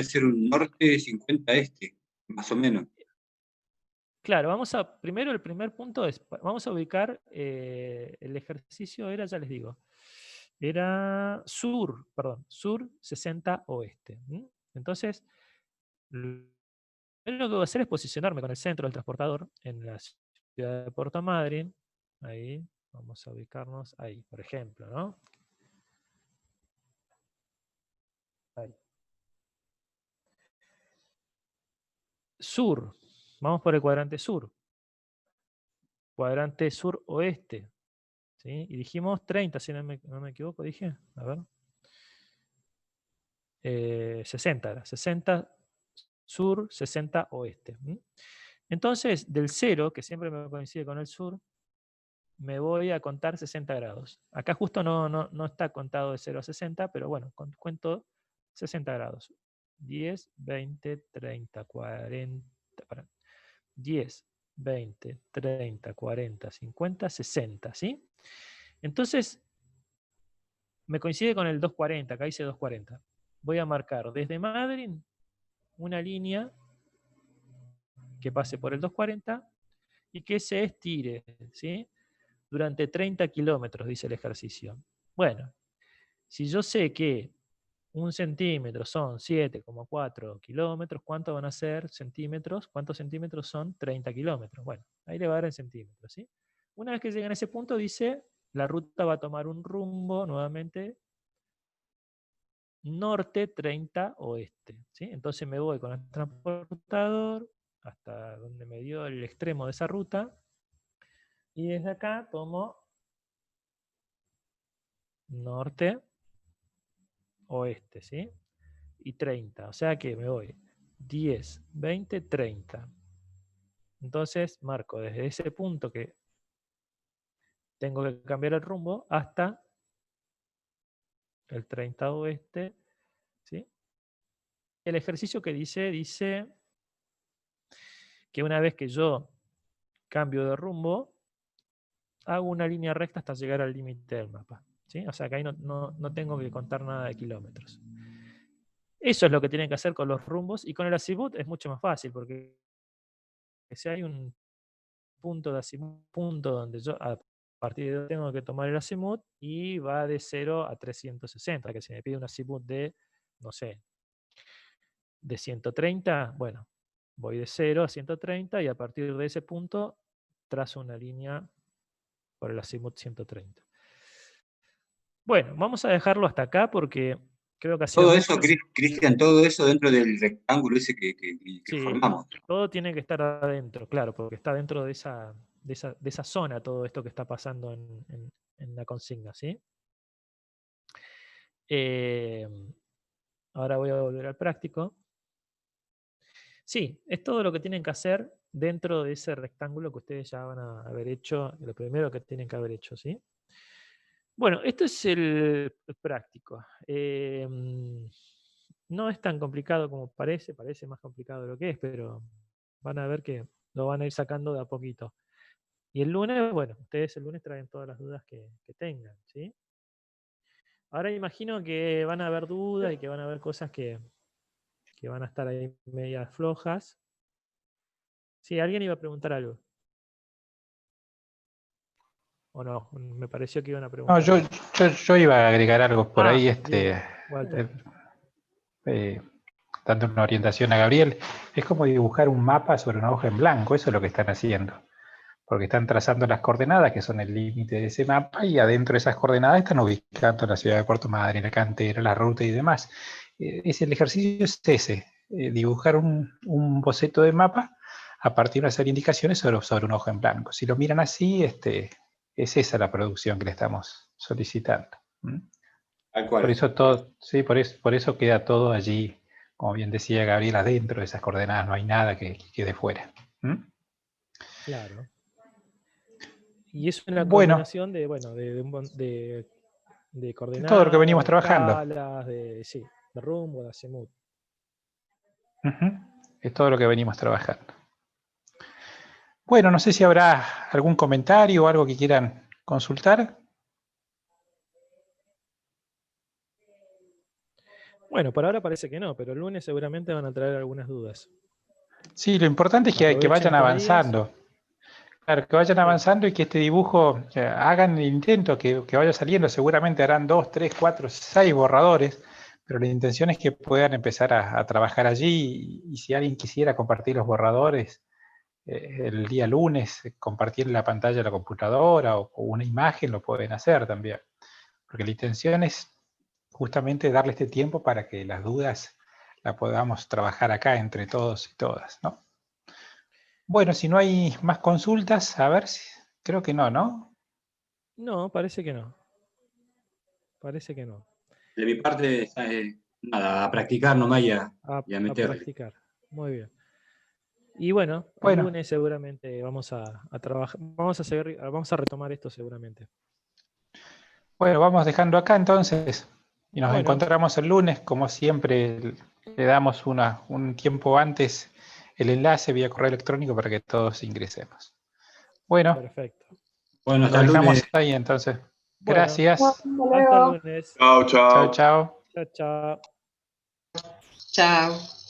ser un norte 50 este, más o menos. Claro, primero el primer punto es, vamos a ubicar, el ejercicio era, ya les digo, era sur 60 oeste. Entonces, lo que voy a hacer es posicionarme con el centro del transportador en la ciudad de Puerto Madryn. Ahí, vamos a ubicarnos ahí, por ejemplo, ¿no? Ahí. Sur, vamos por el cuadrante sur. Cuadrante sur-oeste. ¿Sí? Y dijimos 30, si no me equivoco, dije. A ver. 60 era. 60 sur, 60 oeste. Entonces, del 0, que siempre me coincide con el sur, me voy a contar 60 grados. Acá justo no está contado de 0 a 60, pero bueno, cuento 60 grados. 10, 20, 30, 40... 10, 20, 30, 40, 50, 60, ¿sí? Entonces, me coincide con el 240, acá dice 240. Voy a marcar desde Madrid una línea que pase por el 240 y que se estire, ¿sí? Durante 30 kilómetros, dice el ejercicio. Bueno, si yo sé que 1 centímetro son 7,4 kilómetros, ¿cuánto van a ser centímetros? ¿Cuántos centímetros son 30 kilómetros? Bueno, ahí le va a dar en centímetros, ¿sí? Una vez que lleguen a ese punto, dice, la ruta va a tomar un rumbo nuevamente norte 30 oeste, ¿sí? Entonces me voy con el transportador hasta donde me dio el extremo de esa ruta y desde acá tomo norte oeste, ¿sí? Y 30, o sea que me voy 10, 20, 30. Entonces marco desde ese punto que tengo que cambiar el rumbo hasta el 30 oeste, ¿sí? El ejercicio que dice que una vez que yo cambio de rumbo, hago una línea recta hasta llegar al límite del mapa, ¿sí? O sea que ahí no tengo que contar nada de kilómetros. Eso es lo que tienen que hacer con los rumbos, y con el azimut es mucho más fácil, porque si hay un punto de azimut, punto donde yo a partir de ahí tengo que tomar el azimut y va de 0 a 360, que si me pide un azimut de, no sé, de 130, bueno, voy de 0 a 130 y a partir de ese punto trazo una línea por el azimut 130. Bueno, vamos a dejarlo hasta acá porque creo que ha sido todo mucho. Eso, Cristian, todo eso dentro del rectángulo ese que Sí, formamos. todo tiene que estar adentro, claro, porque está dentro de esa zona todo esto que está pasando en la consigna, ¿sí? Ahora voy a volver al práctico. Sí, es todo lo que tienen que hacer dentro de ese rectángulo que ustedes ya van a haber hecho, lo primero que tienen que haber hecho, ¿sí? Bueno, esto es el práctico. No es tan complicado como parece más complicado de lo que es, pero van a ver que lo van a ir sacando de a poquito. Y el lunes, bueno, ustedes el lunes traen todas las dudas que tengan, ¿sí? Ahora imagino que van a haber dudas y que van a haber cosas que van a estar ahí medias flojas. Sí, alguien iba a preguntar algo. ¿O no? Me pareció que iban a No, preguntar. yo iba a agregar algo por ahí, bien, Walter. dando una orientación a Gabriel. Es como dibujar un mapa sobre una hoja en blanco, eso es lo que están haciendo. Porque están trazando las coordenadas, que son el límite de ese mapa, y adentro de esas coordenadas están ubicando la ciudad de Puerto Madryn, la cantera, la ruta y demás. El ejercicio es ese, dibujar un boceto de mapa a partir de una serie de indicaciones sobre una hoja en blanco. Si lo miran así, es esa la producción que le estamos solicitando. Tal cual. Por eso todo, sí, por eso queda todo allí, como bien decía Gabriel, adentro de esas coordenadas, no hay nada que quede fuera. Claro. Y es una Bueno, combinación de coordenadas, todo lo que venimos de trabajando. escalas, de rumbo, de azimut. Es todo lo que venimos trabajando. Bueno, no sé si habrá algún comentario o algo que quieran consultar. Bueno, por ahora parece que no, pero el lunes seguramente van a traer algunas dudas. Sí, lo importante es que vayan avanzando. Claro, que vayan avanzando y que este dibujo, hagan el intento, que vaya saliendo. Seguramente harán 2, 3, 4, 6 borradores, pero la intención es que puedan empezar a trabajar allí. Y si alguien quisiera compartir los borradores el día lunes, compartir la pantalla de la computadora o una imagen, lo pueden hacer también. Porque la intención es justamente darle este tiempo para que las dudas las podamos trabajar acá entre todos y todas, ¿no? Bueno, si no hay más consultas, a ver si... Creo que no, ¿no? No, parece que no. Parece que no. De mi parte, nada, a practicar nomás y a meterle. Practicar. Muy bien. Y bueno, el lunes seguramente vamos a trabajar, vamos a retomar esto seguramente. Bueno, vamos dejando acá entonces. Y nos encontramos el lunes, como siempre, le damos un tiempo antes el enlace vía correo electrónico para que todos ingresemos. Bueno, perfecto. Bueno, lo dejamos ahí entonces. Gracias. Hasta el lunes. Chao, chao. Chao, chao. Chao, chao. Chao.